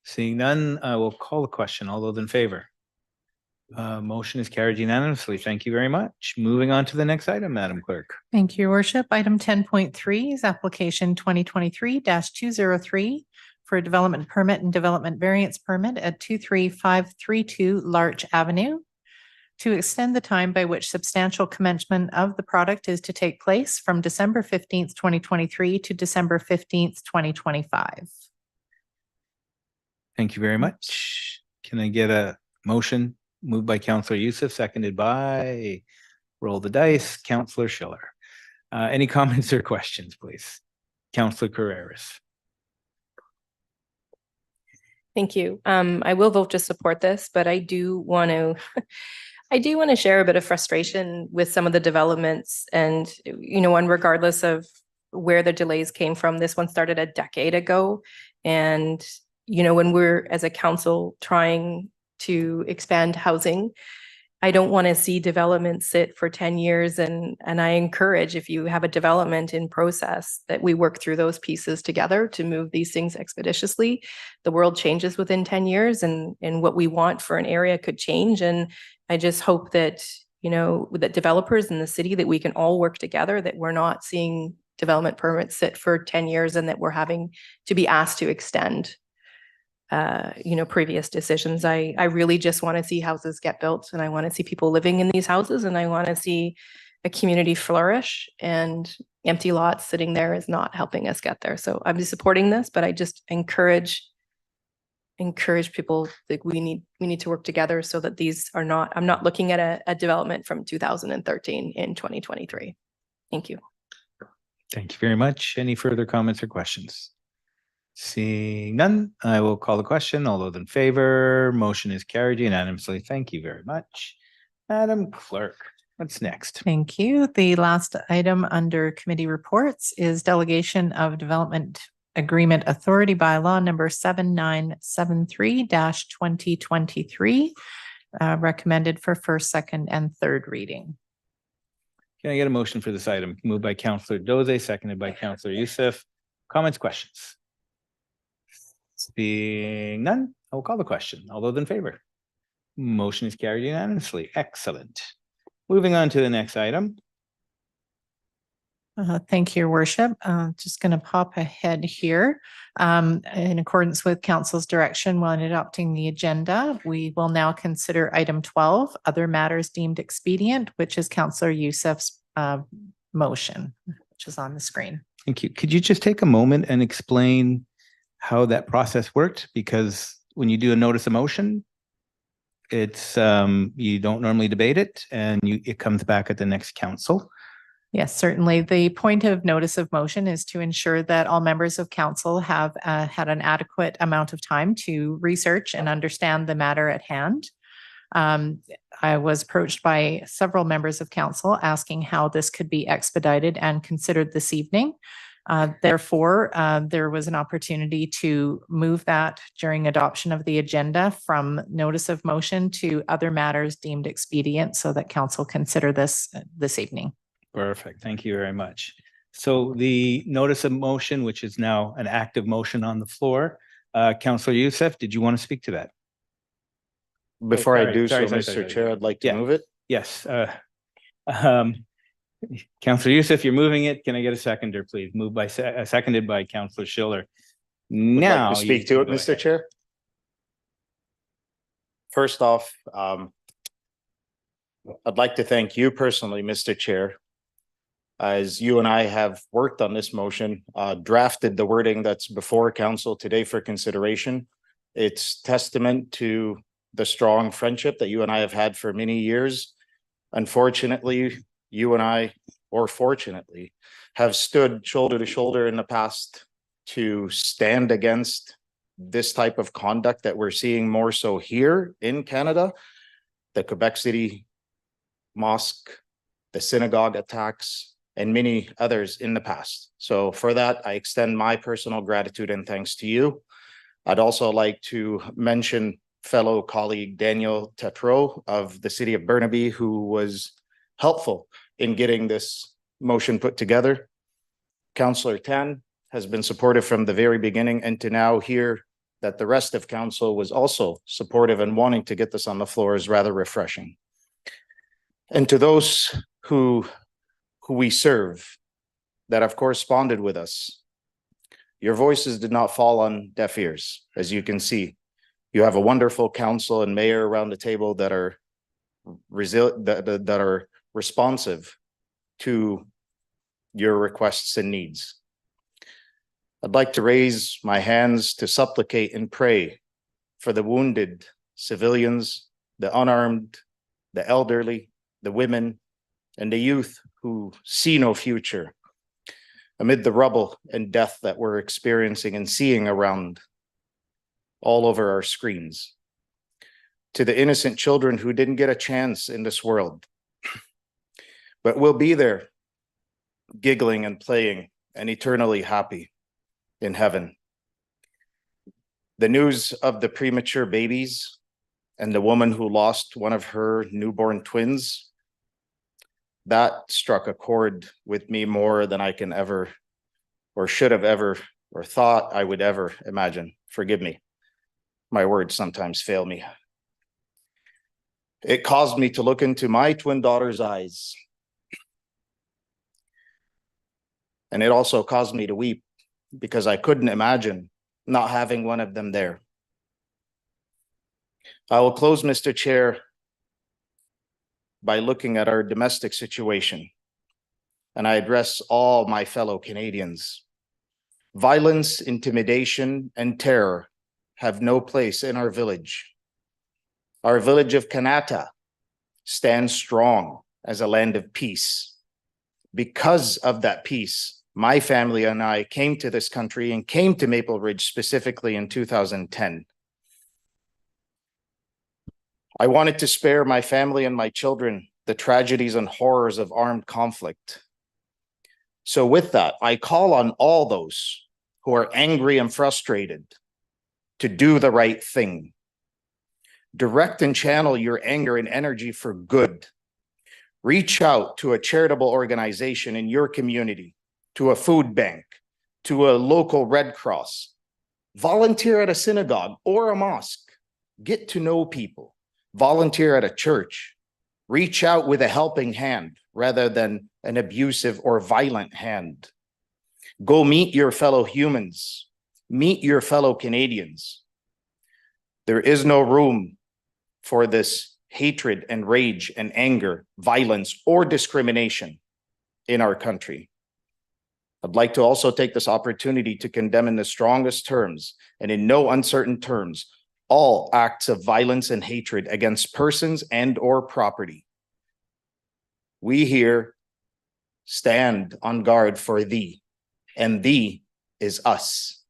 Seeing none, I will call the question. All those in favor? Motion is carried unanimously. Thank you very much. Moving on to the next item, Madam Clerk. Thank you, Your Worship. Item 10.3 is application 2023-203 for a development permit and development variance permit at 23532 Larch Avenue to extend the time by which substantial commencement of the product is to take place from December 15th, 2023 to December 15th, 2025. Thank you very much. Can I get a motion moved by Councillor Youssef, seconded by, roll the dice, Councillor Schiller? Any comments or questions, please? Councillor Carreras. Thank you. I will vote to support this, but I do want to share a bit of frustration with some of the developments, and and regardless of where the delays came from, this one started a decade ago. And when we're as a council trying to expand housing, I don't want to see development sit for 10 years. And I encourage, if you have a development in process, that we work through those pieces together to move these things expeditiously. The world changes within 10 years, and what we want for an area could change. And I just hope that, that developers in the city, that we can all work together, that we're not seeing development permits sit for 10 years and that we're having to be asked to extend previous decisions. I really just want to see houses get built, and I want to see people living in these houses, and I want to see a community flourish, and empty lots sitting there is not helping us get there. So I'm supporting this, but I just encourage people that we need to work together so that these are not, I'm not looking at a development from 2013 in 2023. Thank you. Thank you very much. Any further comments or questions? Seeing none, I will call the question. All those in favor, motion is carried unanimously. Thank you very much. Madam Clerk, what's next? Thank you. The last item under committee reports is delegation of development agreement authority bylaw number 7973-2023, recommended for first, second, and third reading. Can I get a motion for this item? Moved by Counselor Doze, seconded by Counselor Youssef. Comments, questions? Seeing none, I will call the question. All those in favor? Motion is carried unanimously. Excellent. Moving on to the next item. Thank you, Your Worship. Just going to pop ahead here. In accordance with council's direction when adopting the agenda, we will now consider item 12, other matters deemed expedient, which is Counselor Youssef's motion, which is on the screen. Thank you. Could you just take a moment and explain how that process worked? Because when you do a notice of motion, it's you don't normally debate it and it comes back at the next council. Yes, certainly. The point of notice of motion is to ensure that all members of council have had an adequate amount of time to research and understand the matter at hand. I was approached by several members of council asking how this could be expedited and considered this evening. Therefore, there was an opportunity to move that during adoption of the agenda from notice of motion to other matters deemed expedient so that council consider this evening. Perfect. Thank you very much. So the notice of motion, which is now an active motion on the floor, Councillor Youssef, did you want to speak to that? Before I sorry, do sorry, so, sorry. Mr. Chair, I'd like to Yeah. move it. Yes. Councillor Youssef, you're moving it. Can I get a seconder, please? Moved by seconded by Councillor Schiller. Would Now like to you speak to can it, go Mr. ahead. Chair. First off, I'd like to thank you personally, Mr. Chair, as you and I have worked on this motion, drafted the wording that's before council today for consideration. It's testament to the strong friendship that you and I have had for many years. Unfortunately, you and I, or fortunately, have stood shoulder to shoulder in the past to stand against this type of conduct that we're seeing more so here in Canada, the Quebec City mosque, the synagogue attacks, and many others in the past. So for that, I extend my personal gratitude and thanks to you. I'd also like to mention fellow colleague Daniel Tetreault of the city of Burnaby, who was helpful in getting this motion put together. Councillor Tan has been supportive from the very beginning, and to now hear that the rest of council was also supportive and wanting to get this on the floor is rather refreshing. And to those who we serve that have corresponded with us, your voices did not fall on deaf ears. As you can see, you have a wonderful council and mayor around the table that are resilient, that are responsive to your requests and needs. I'd like to raise my hands to supplicate and pray for the wounded civilians, the unarmed, the elderly, the women, and the youth who see no future amid the rubble and death that we're experiencing and seeing around all over our screens. To the innocent children who didn't get a chance in this world, but will be there giggling and playing and eternally happy in heaven. The news of the premature babies and the woman who lost one of her newborn twins, that struck a chord with me more than I can ever, or should have ever, or thought I would ever imagine. Forgive me. My words sometimes fail me. It caused me to look into my twin daughter's eyes. And it also caused me to weep because I couldn't imagine not having one of them there. I will close, Mr. Chair, by looking at our domestic situation, and I address all my fellow Canadians. Violence, intimidation, and terror have no place in our village. Our village of Kanata stands strong as a land of peace. Because of that peace, my family and I came to this country and came to Maple Ridge specifically in 2010. I wanted to spare my family and my children the tragedies and horrors of armed conflict. So with that, I call on all those who are angry and frustrated to do the right thing. Direct and channel your anger and energy for good. Reach out to a charitable organization in your community, to a food bank, to a local Red Cross. Volunteer at a synagogue or a mosque. Get to know people. Volunteer at a church. Reach out with a helping hand rather than an abusive or violent hand. Go meet your fellow humans. Meet your fellow Canadians. There is no room for this hatred and rage and anger, violence, or discrimination in our country. I'd like to also take this opportunity to condemn in the strongest terms and in no uncertain terms all acts of violence and hatred against persons and or property. We here stand on guard for thee, and thee is us.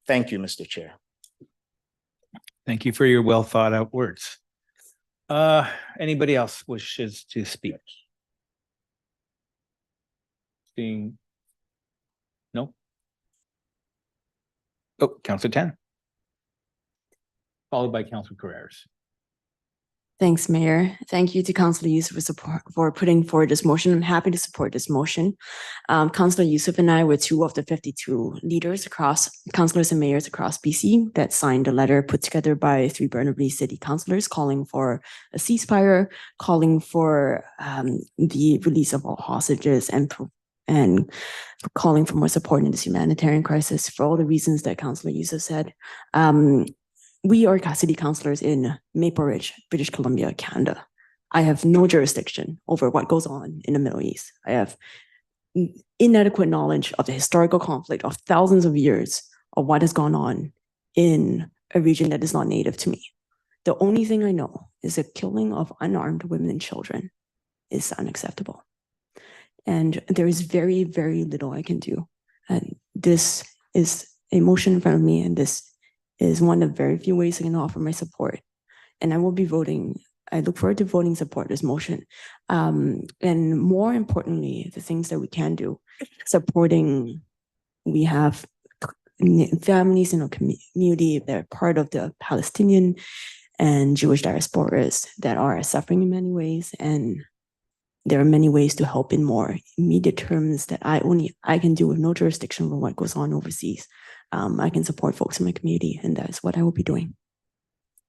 Thank you, Mr. Chair. Thank you for your well thought out words. Anybody else wishes to speak? Seeing no? Oh, Councillor Tan. Followed by Councillor Carreras. Thanks, Mayor. Thank you to Councillor Youssef for putting forward this motion. I'm happy to support this motion. Councillor Youssef and I were two of the 52 leaders councillors and mayors across BC that signed a letter put together by 3 Burnaby City councillors calling for a ceasefire, calling for the release of all hostages and calling for more support in this humanitarian crisis for all the reasons that Councillor Youssef said. We are city councillors in Maple Ridge, British Columbia, Canada. I have no jurisdiction over what goes on in the Middle East. I have inadequate knowledge of the historical conflict of thousands of years of what has gone on in a region that is not native to me. The only thing I know is the killing of unarmed women and children is unacceptable. And there is very, very little I can do. And this is a motion in front of me, and this is one of very few ways I can offer my support. And I will be voting. I look forward to voting support this motion. And more importantly, the things that we can do, supporting, we have families in our community that are part of the Palestinian and Jewish diasporas that are suffering in many ways. And there are many ways to help in more immediate terms that I can do with no jurisdiction over what goes on overseas. I can support folks in my community, and that's what I will be doing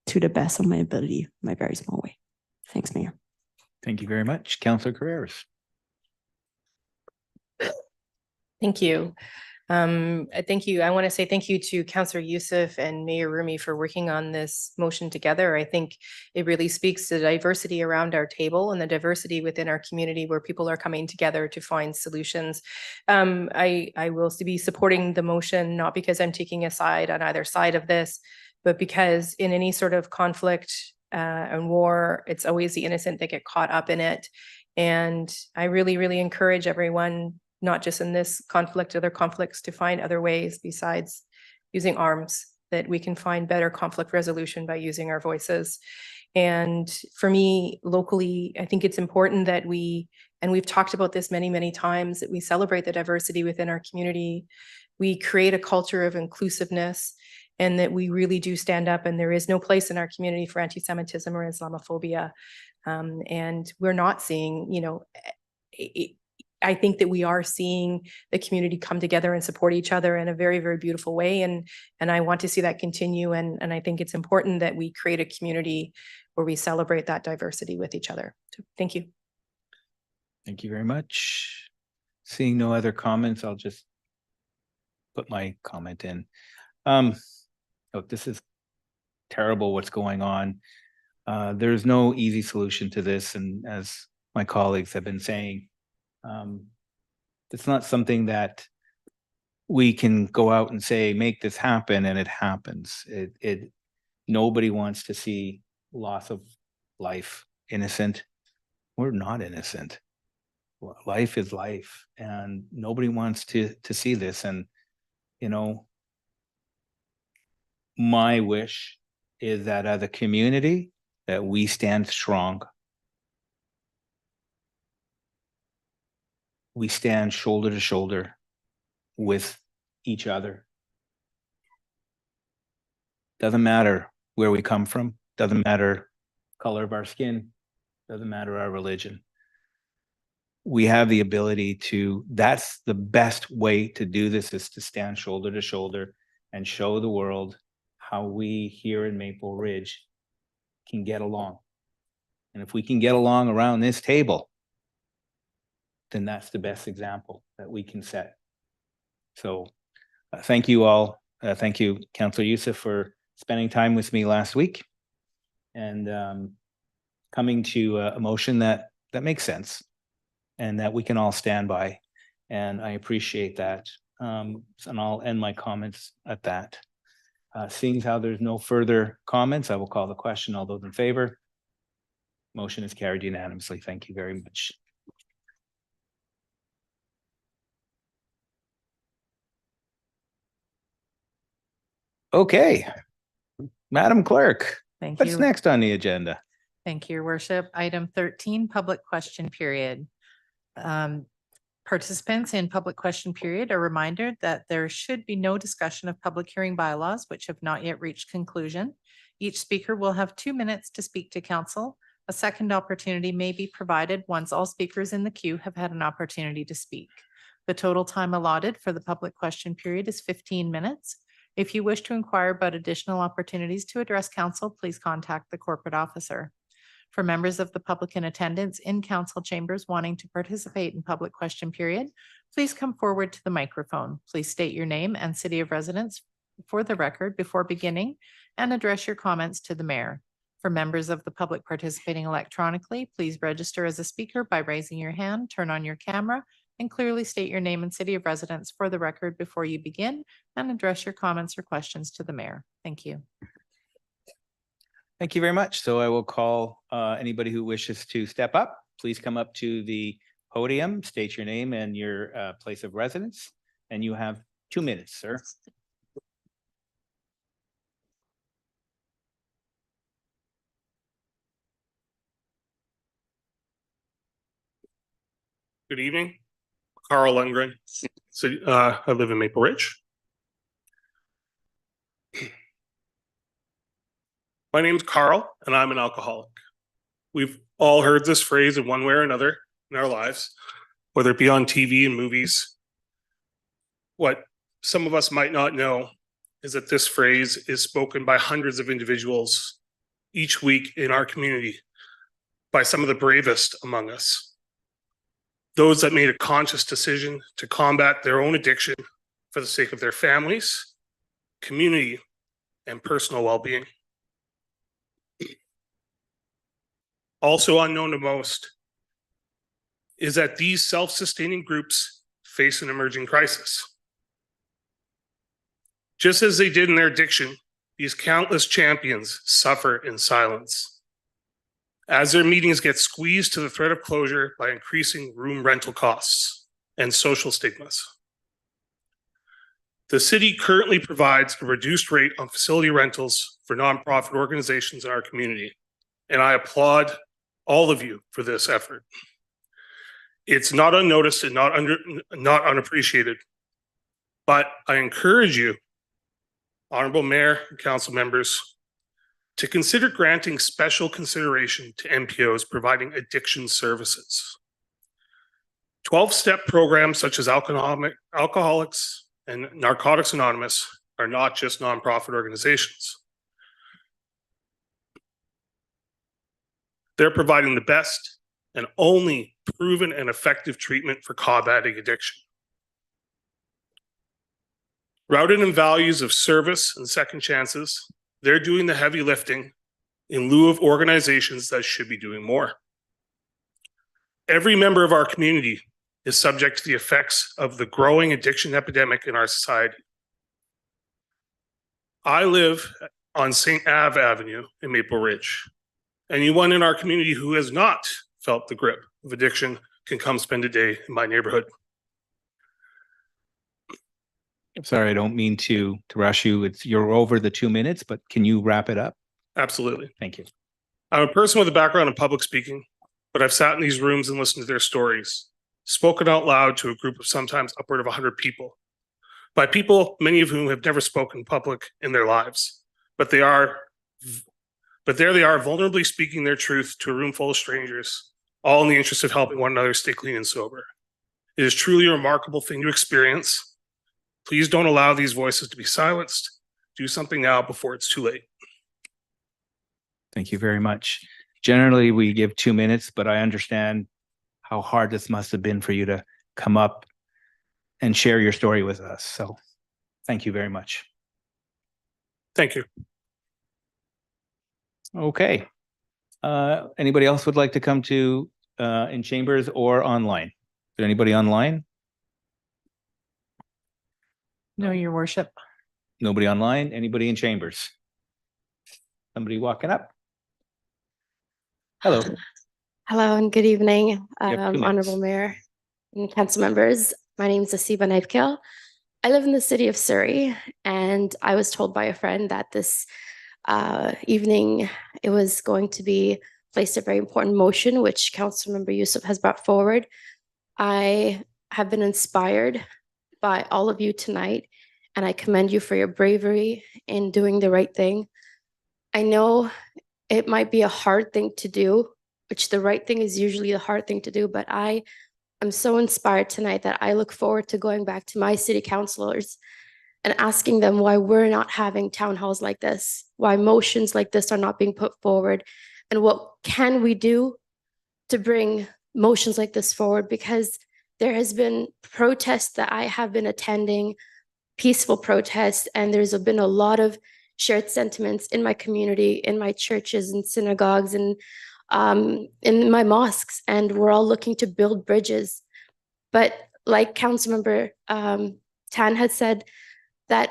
to the best of my ability, my very small way. Thanks, Mayor. Thank you very much. Councillor Carreras. Thank you. Thank you. I want to say thank you to Councillor Youssef and Mayor Rumi for working on this motion together. I think it really speaks to the diversity around our table and the diversity within our community where people are coming together to find solutions. I will be supporting the motion, not because I'm taking a side on either side of this, but because in any sort of conflict and war, it's always the innocent that get caught up in it. And I really, really encourage everyone, not just in this conflict, other conflicts, to find other ways besides using arms, that we can find better conflict resolution by using our voices. And for me, locally, I think it's important that we, and we've talked about this many, many times, that we celebrate the diversity within our community. We create a culture of inclusiveness, and that we really do stand up, and there is no place in our community for anti-Semitism or Islamophobia. And we're not seeing, I think that we are seeing the community come together and support each other in a very, very beautiful way. And I want to see that continue. And I think it's important that we create a community where we celebrate that diversity with each other. So thank you. Thank you very much. Seeing no other comments, I'll just put my comment in. Look, this is terrible what's going on. There's no easy solution to this. And as my colleagues have been saying, it's not something that we can go out and say, make this happen, and it happens. Nobody wants to see loss of life, innocent or not innocent. Life is life, and nobody wants to see this. And, my wish is that as a community, that we stand strong. We stand shoulder to shoulder with each other. Doesn't matter where we come from, doesn't matter color of our skin, doesn't matter our religion. We have the ability to, that's the best way to do this, is to stand shoulder to shoulder and show the world how we here in Maple Ridge can get along. And if we can get along around this table, then that's the best example that we can set. So thank you all. Thank you, Councillor Youssef, for spending time with me last week and coming to a motion that makes sense and that we can all stand by. And I appreciate that. And I'll end my comments at that. Seeing how there's no further comments, I will call the question. All those in favor? Motion is carried unanimously. Thank you very much. Okay, Madam Clerk, Thank what's you. next on the agenda? Thank you, Your Worship. Item 13, public question period. Participants in public question period are reminded that there should be no discussion of public hearing bylaws which have not yet reached conclusion. Each speaker will have 2 minutes to speak to council. A second opportunity may be provided once all speakers in the queue have had an opportunity to speak. The total time allotted for the public question period is 15 minutes. If you wish to inquire about additional opportunities to address council, please contact the corporate officer. For members of the public in attendance in council chambers wanting to participate in public question period, please come forward to the microphone. Please state your name and city of residence for the record before beginning and address your comments to the mayor. For members of the public participating electronically, please register as a speaker by raising your hand, turn on your camera, and clearly state your name and city of residence for the record before you begin and address your comments or questions to the mayor. Thank you. Thank you very much. So I will call anybody who wishes to step up. Please come up to the podium, state your name and your place of residence, and you have 2 minutes, sir. Good evening, Carl Lundgren. So I live in Maple Ridge. My name's Carl, and I'm an alcoholic. We've all heard this phrase in one way or another in our lives, whether it be on TV and movies. What some of us might not know is that this phrase is spoken by hundreds of individuals each week in our community, by some of the bravest among us. Those that made a conscious decision to combat their own addiction for the sake of their families, community, and personal well-being. Also unknown to most is that these self-sustaining groups face an emerging crisis. Just as they did in their addiction, these countless champions suffer in silence as their meetings get squeezed to the threat of closure by increasing room rental costs and social stigmas. The city currently provides a reduced rate on facility rentals for nonprofit organizations in our community, and I applaud all of you for this effort. It's not unnoticed and not unappreciated, but I encourage you, Honorable Mayor and Council members, to consider granting special consideration to MPOs providing addiction services. 12-step programs such as Alcoholics and Narcotics Anonymous are not just nonprofit organizations. They're providing the best and only proven and effective treatment for combating addiction. Routed in values of service and second chances, they're doing the heavy lifting in lieu of organizations that should be doing more. Every member of our community is subject to the effects of the growing addiction epidemic in our society. I live on St. Ave Avenue in Maple Ridge. Anyone in our community who has not felt the grip of addiction can come spend a day in my neighborhood. I'm sorry, I don't mean to rush you. You're over the 2 minutes, but can you wrap it up? Absolutely. Thank you. I'm a person with a background in public speaking, but I've sat in these rooms and listened to their stories, spoken out loud to a group of sometimes upward of 100 people, by people, many of whom have never spoken public in their lives, but they are But there they are, vulnerably speaking their truth to a room full of strangers, all in the interest of helping one another stay clean and sober. It is truly a remarkable thing to experience. Please don't allow these voices to be silenced. Do something now before it's too late. Thank you very much. Generally, we give 2 minutes, but I understand how hard this must have been for you to come up and share your story with us. So thank you very much. Thank you. Okay. Anybody else would like to come to in chambers or online? Is there anybody online? No, your worship. Nobody online? Anybody in chambers? Somebody walking up? Hello. Hello and good evening, You have 2 minutes. Honorable Mayor and council members. My name is Asiba Knifekill. I live in the city of Surrey, and I was told by a friend that this evening it was going to be placed a very important motion, which Councilmember Youssef has brought forward. I have been inspired by all of you tonight, and I commend you for your bravery in doing the right thing. I know it might be a hard thing to do, which the right thing is usually a hard thing to do, but I am so inspired tonight that I look forward to going back to my city councilors and asking them why we're not having town halls like this, why motions like this are not being put forward, and what can we do to bring motions like this forward, because there has been protests that I have been attending, peaceful protests, and there's been a lot of shared sentiments in my community, in my churches and synagogues and in my mosques, and we're all looking to build bridges. But like Councilmember Tan had said, that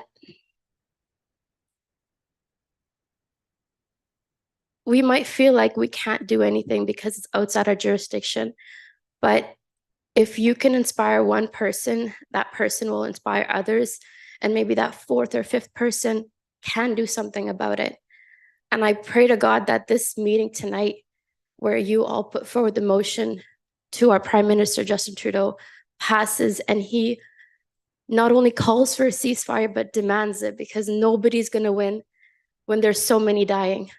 we might feel like we can't do anything because it's outside our jurisdiction. But if you can inspire one person, that person will inspire others. And maybe that fourth or fifth person can do something about it. And I pray to God that this meeting tonight, where you all put forward the motion to our Prime Minister, Justin Trudeau, passes, and he not only calls for a ceasefire, but demands it, because nobody's going to win when there's so many dying.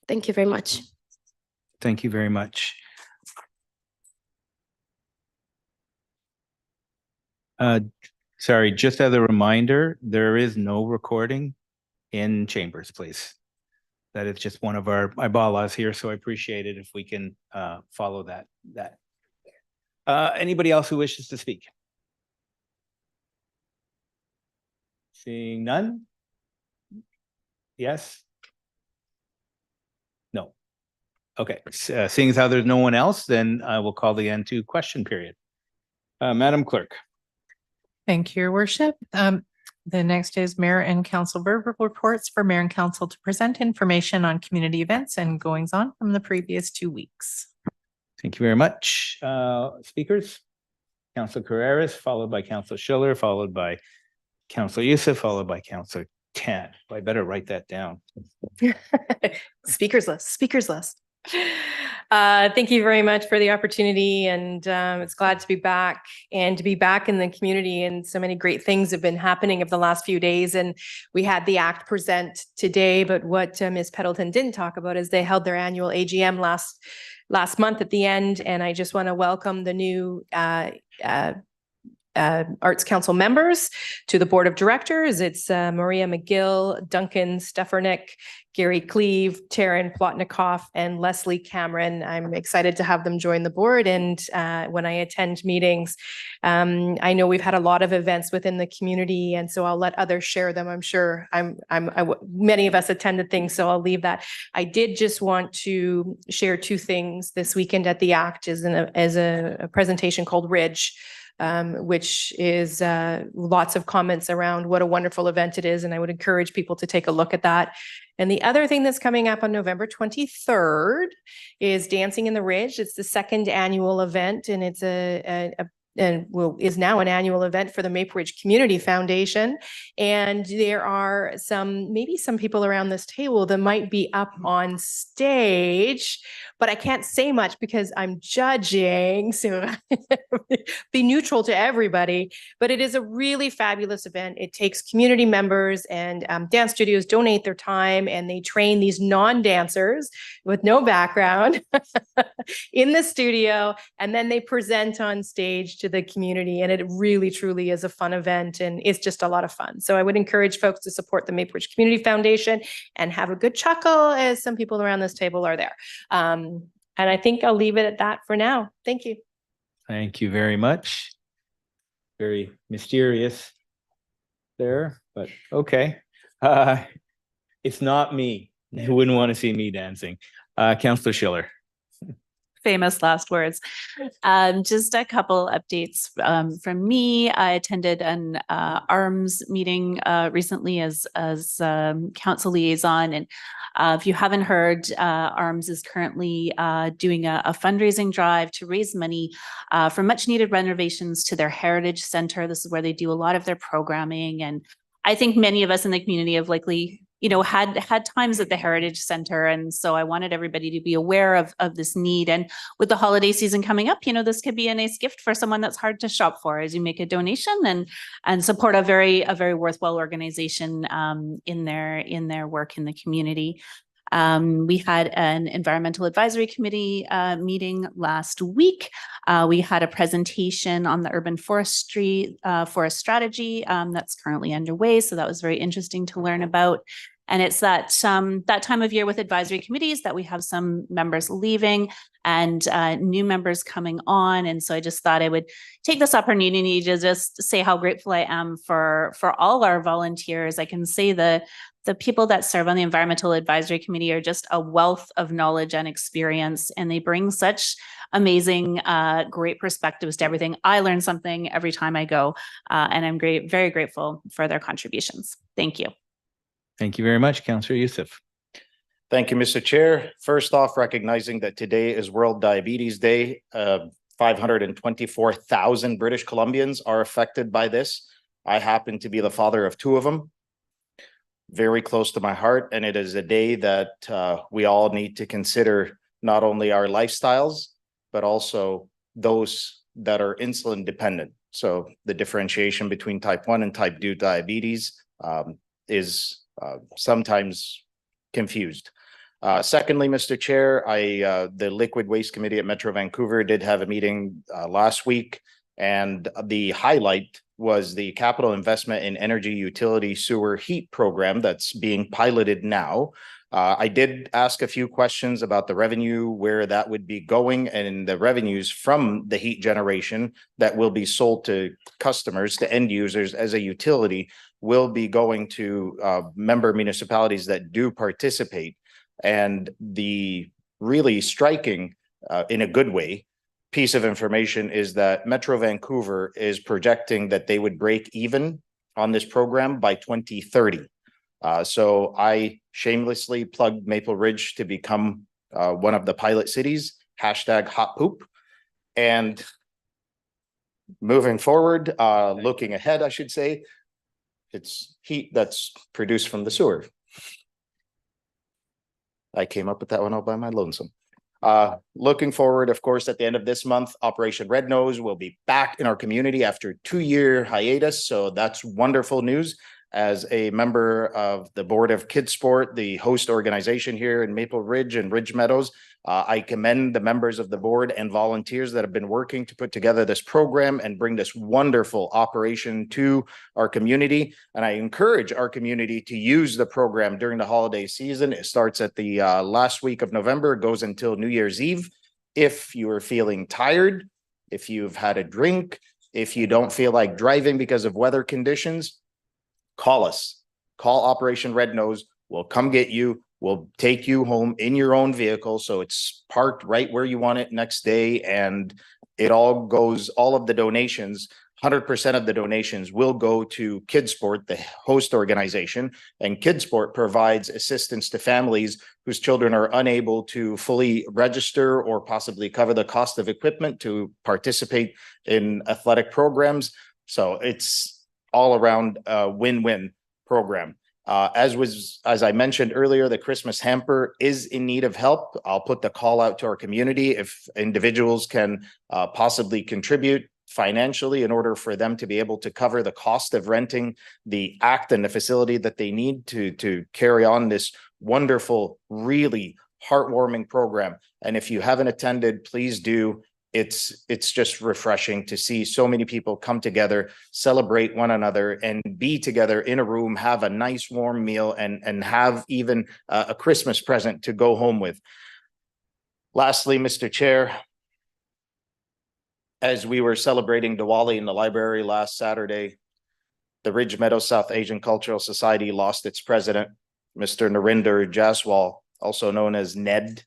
Thank you very much. Thank you very much. Sorry, just as a reminder, there is no recording in chambers, please. That is just one of our bylaws here, so I appreciate it if we can follow that. Anybody else who wishes to speak? Seeing none? Yes? No. Okay, seeing as how there's no one else, then I will call the end to question period. Madam Clerk. Thank you, your worship. The next is Mayor and Council verbal reports for Mayor and Council to present information on community events and goings on from the previous 2 weeks. Thank you very much. Speakers, Councilor Carreras, followed by Councilor Schiller, followed by Councilor Youssef, followed by Councilor Tan. I better write that down. Speakers list. Thank you very much for the opportunity, and it's glad to be back and to be back in the community. And so many great things have been happening over the last few days. And we had the ACT present today, but what Ms. Peddleton didn't talk about is they held their annual AGM last month at the end. And I just want to welcome the new Arts Council members to the board of directors. It's Maria McGill, Duncan Stefanik, Gary Cleve, Taryn Plotnikoff, and Leslie Cameron. I'm excited to have them join the board. And when I attend meetings, I know we've had a lot of events within the community, and so I'll let others share them. I'm sure many of us attended things, so I'll leave that. I did just want to share 2 things this weekend at the ACT as a presentation called Ridge. Which is lots of comments around what a wonderful event it is. And I would encourage people to take a look at that. And the other thing that's coming up on November 23rd is Dancing in the Ridge. It's the 2nd annual event, and it's is now an annual event for the Maple Ridge Community Foundation. And there are maybe some people around this table that might be up on stage, but I can't say much because I'm judging. So be neutral to everybody. But it is a really fabulous event. It takes community members and dance studios donate their time and they train these non-dancers with no background in the studio. And then they present on stage to the community. And it really, truly is a fun event. And it's just a lot of fun. So I would encourage folks to support the Maple Ridge Community Foundation and have a good chuckle as some people around this table are there. And I think I'll leave it at that for now. Thank you. Thank you very much. Very mysterious there, but okay. It's not me. You wouldn't want to see me dancing. Councillor Schiller. Famous last words. Just a couple updates from me. I attended an ARMS meeting recently as council liaison, and if you haven't heard, ARMS is currently doing a fundraising drive to raise money for much needed renovations to their Heritage Center. This is where they do a lot of their programming, and I think many of us in the community have likely had times at the Heritage Center. And so I wanted everybody to be aware of this need. And with the holiday season coming up, this could be a nice gift for someone that's hard to shop for as you make a donation and support a very worthwhile organization in their work in the community. We had an environmental advisory committee meeting last week. We had a presentation on the urban forestry forest strategy that's currently underway. So that was very interesting to learn about. And it's that time of year with advisory committees that we have some members leaving and new members coming on. And so I just thought I would take this opportunity to just say how grateful I am for all our volunteers. I can say the people that serve on the Environmental Advisory Committee are just a wealth of knowledge and experience, and they bring such amazing, great perspectives to everything. I learn something every time I go, and I'm very grateful for their contributions. Thank you. Thank you very much, Councillor Youssef. Thank you, Mr. Chair. First off, recognizing that today is World Diabetes Day. 524,000 British Columbians are affected by this. I happen to be the father of 2 of them. Very close to my heart. And it is a day that we all need to consider not only our lifestyles, but also those that are insulin dependent. So the differentiation between type 1 and type 2 diabetes is sometimes confused. Secondly, Mr. Chair, the Liquid Waste Committee at Metro Vancouver did have a meeting last week, and the highlight was the capital investment in energy utility sewer heat program that's being piloted now. I did ask a few questions about the revenue, where that would be going, and the revenues from the heat generation that will be sold to customers, to end users as a utility, will be going to member municipalities that do participate. And the really striking, in a good way, piece of information is that Metro Vancouver is projecting that they would break even on this program by 2030. So I shamelessly plugged Maple Ridge to become one of the pilot cities, #HotPoop. And moving forward, looking ahead, I should say, it's heat that's produced from the sewer. I came up with that one all by my lonesome. Looking forward, of course, at the end of this month, Operation Red Nose will be back in our community after a 2-year hiatus. So that's wonderful news. As a member of the Board of Kidsport, the host organization here in Maple Ridge and Ridge Meadows, I commend the members of the board and volunteers that have been working to put together this program and bring this wonderful operation to our community. And I encourage our community to use the program during the holiday season. It starts at the last week of November, goes until New Year's Eve. If you are feeling tired, if you've had a drink, if you don't feel like driving because of weather conditions, call us. Call Operation Red Nose. We'll come get you. We'll take you home in your own vehicle. So it's parked right where you want it next day. And it all goes, all of the donations, 100% of the donations will go to Kidsport, the host organization. And Kidsport provides assistance to families whose children are unable to fully register or possibly cover the cost of equipment to participate in athletic programs. So it's all around a win-win program. As I mentioned earlier, the Christmas hamper is in need of help. I'll put the call out to our community if individuals can possibly contribute financially in order for them to be able to cover the cost of renting the act and the facility that they need to carry on this wonderful, really heartwarming program. And if you haven't attended, please do. It's just refreshing to see so many people come together, celebrate one another, and be together in a room, have a nice warm meal, and have even a Christmas present to go home with. Lastly, Mr. Chair, as we were celebrating Diwali in the library last Saturday, the Ridge Meadows South Asian Cultural Society lost its president, Mr. Narinder Jaswal, also known as Ned.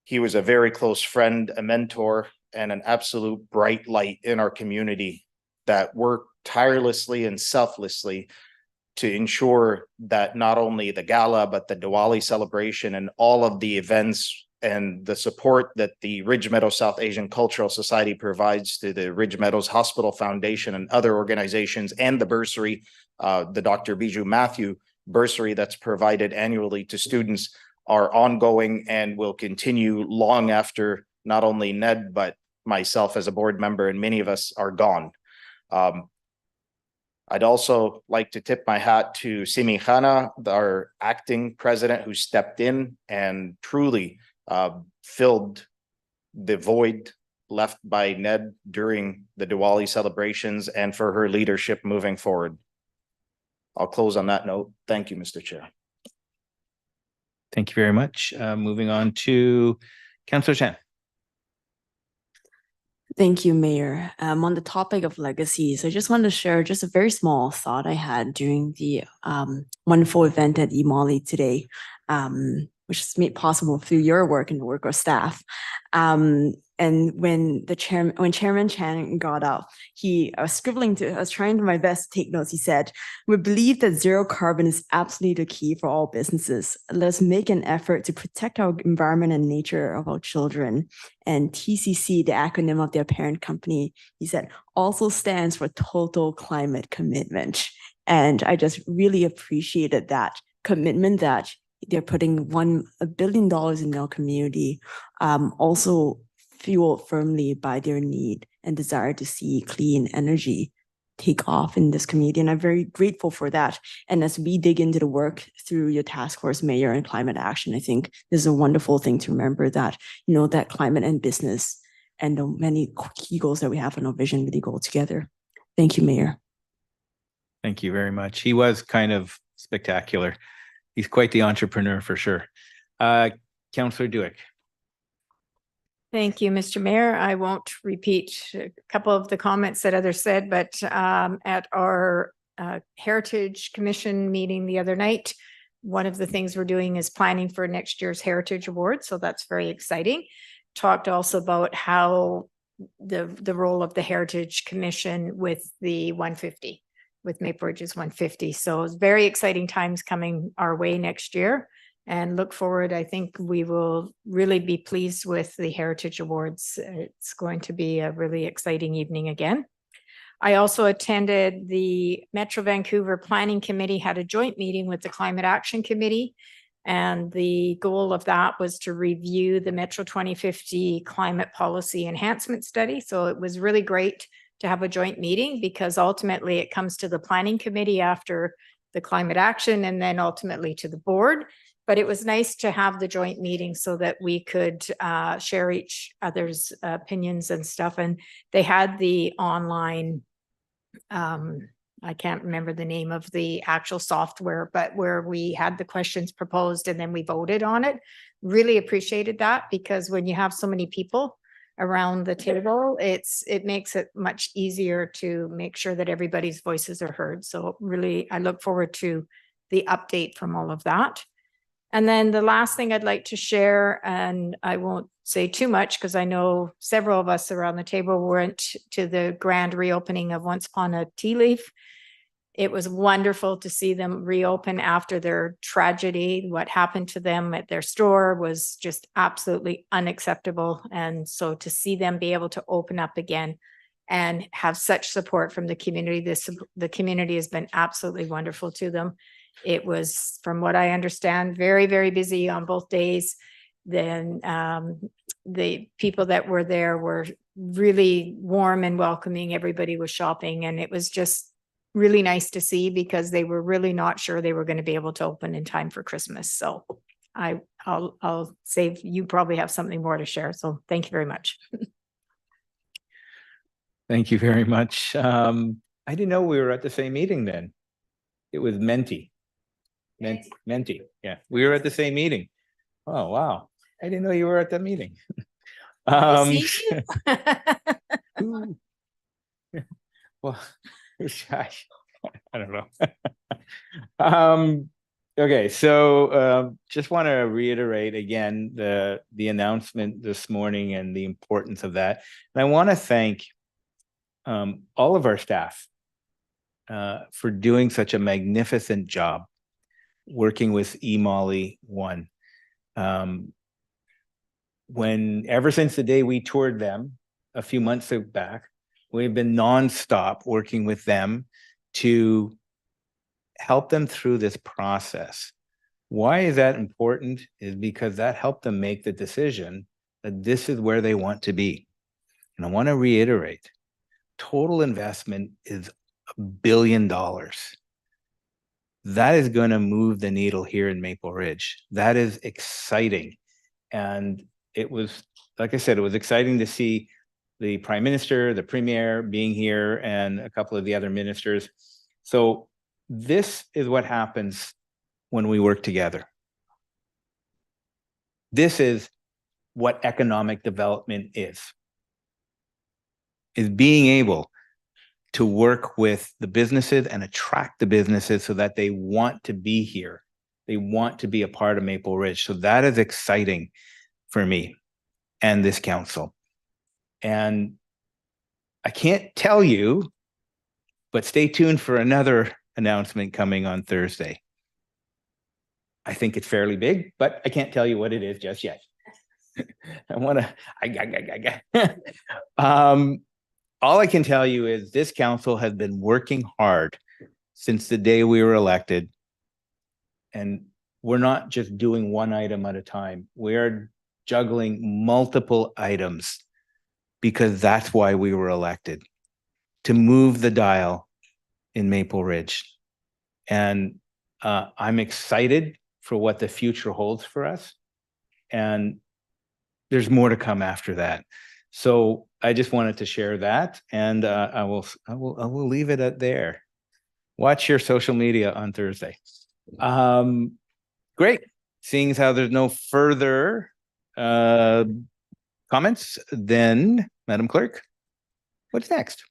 He was a very close friend, a mentor, and an absolute bright light in our community that worked tirelessly and selflessly to ensure that not only the gala, but the Diwali celebration and all of the events and the support that the Ridge Meadows South Asian Cultural Society provides to the Ridge Meadows Hospital Foundation and other organizations, and the bursary, the Dr. Bijou Matthew bursary that's provided annually to students, are ongoing and will continue long after not only Ned, but myself as a board member and many of us are gone. I'd also like to tip my hat to Simi Khana, our acting president, who stepped in and truly filled the void left by Ned during the Diwali celebrations, and for her leadership moving forward. I'll close on that note. Thank you, Mr. Chair. Thank you very much. Moving on to Councillor Chan. Thank you, Mayor. On the topic of legacies, I just wanted to share just a very small thought I had during the wonderful event at eMali today, which is made possible through your work and the work of staff. And when Chairman Chan got up, I was trying my best to take notes. He said, "We believe that zero carbon is absolutely the key for all businesses. Let's make an effort to protect our environment and nature of our children." And TCC, the acronym of their parent company, he said, also stands for Total Climate Commitment. And I just really appreciated that commitment that they're putting $1 billion in our community, also fueled firmly by their need and desire to see clean energy take off in this community. And I'm very grateful for that. And as we dig into the work through your task force, Mayor, and climate action, I think this is a wonderful thing to remember that, that climate and business and the many key goals that we have in our vision really go together. Thank you, Mayor. Thank you very much. He was kind of spectacular. He's quite the entrepreneur for sure. Councillor Duick. Thank you, Mr. Mayor. I won't repeat a couple of the comments that others said, but at our Heritage Commission meeting the other night, one of the things we're doing is planning for next year's Heritage Award. So that's very exciting. Talked also about how the role of the Heritage Commission with the 150, with Maple Ridge's 150. So it's very exciting times coming our way next year. And look forward, I think we will really be pleased with the Heritage Awards. It's going to be a really exciting evening again. I also attended the Metro Vancouver Planning Committee, had a joint meeting with the Climate Action Committee. And the goal of that was to review the Metro 2050 Climate Policy Enhancement Study. So it was really great to have a joint meeting, because ultimately it comes to the Planning Committee after the Climate Action, and then ultimately to the board. But it was nice to have the joint meeting so that we could share each other's opinions and stuff. And they had the online, I can't remember the name of the actual software, but where we had the questions proposed and then we voted on it. Really appreciated that, because when you have so many people around the table, it makes it much easier to make sure that everybody's voices are heard. So really, I look forward to the update from all of that. And then the last thing I'd like to share, and I won't say too much because I know several of us around the table went to the grand reopening of Once Upon a Tea Leaf. It was wonderful to see them reopen after their tragedy. What happened to them at their store was just absolutely unacceptable. And so to see them be able to open up again and have such support from the community. The community has been absolutely wonderful to them. It was, from what I understand, very, very busy on both days. Then the people that were there were really warm and welcoming. Everybody was shopping, and it was just really nice to see, because they were really not sure they were going to be able to open in time for Christmas. So I'll save, you probably have something more to share. So thank you very much. Thank you very much. I didn't know we were at the same meeting then. It was Menti. Menti. Yeah, we were at the same meeting. Oh, wow. I didn't know you were at that meeting. See you? Well, I don't know. Okay, so just want to reiterate again the announcement this morning and the importance of that. And I want to thank all of our staff for doing such a magnificent job working with eMolly One. Ever since the day we toured them a few months back, we've been nonstop working with them to help them through this process. Why is that important? Is because that helped them make the decision that this is where they want to be. And I want to reiterate, total investment is $1 billion. That is going to move the needle here in Maple Ridge. That is exciting. And it was, like I said, it was exciting to see the Prime Minister, the Premier being here, and a couple of the other ministers. So this is what happens when we work together. This is what economic development is being able to work with the businesses and attract the businesses so that they want to be here. They want to be a part of Maple Ridge. So that is exciting for me and this council. And I can't tell you, but stay tuned for another announcement coming on Thursday. I think it's fairly big, but I can't tell you what it is just yet. All I can tell you is this council has been working hard since the day we were elected. And we're not just doing one item at a time. We are juggling multiple items because that's why we were elected, to move the dial in Maple Ridge. And I'm excited for what the future holds for us. And there's more to come after that. So I just wanted to share that, and I will leave it at there. Watch your social media on Thursday. Great. Seeing as how there's no further comments, then Madam Clerk, what's next?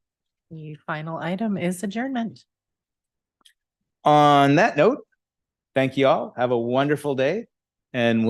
The final item is adjournment. On that note, thank you all. Have a wonderful day, and we'll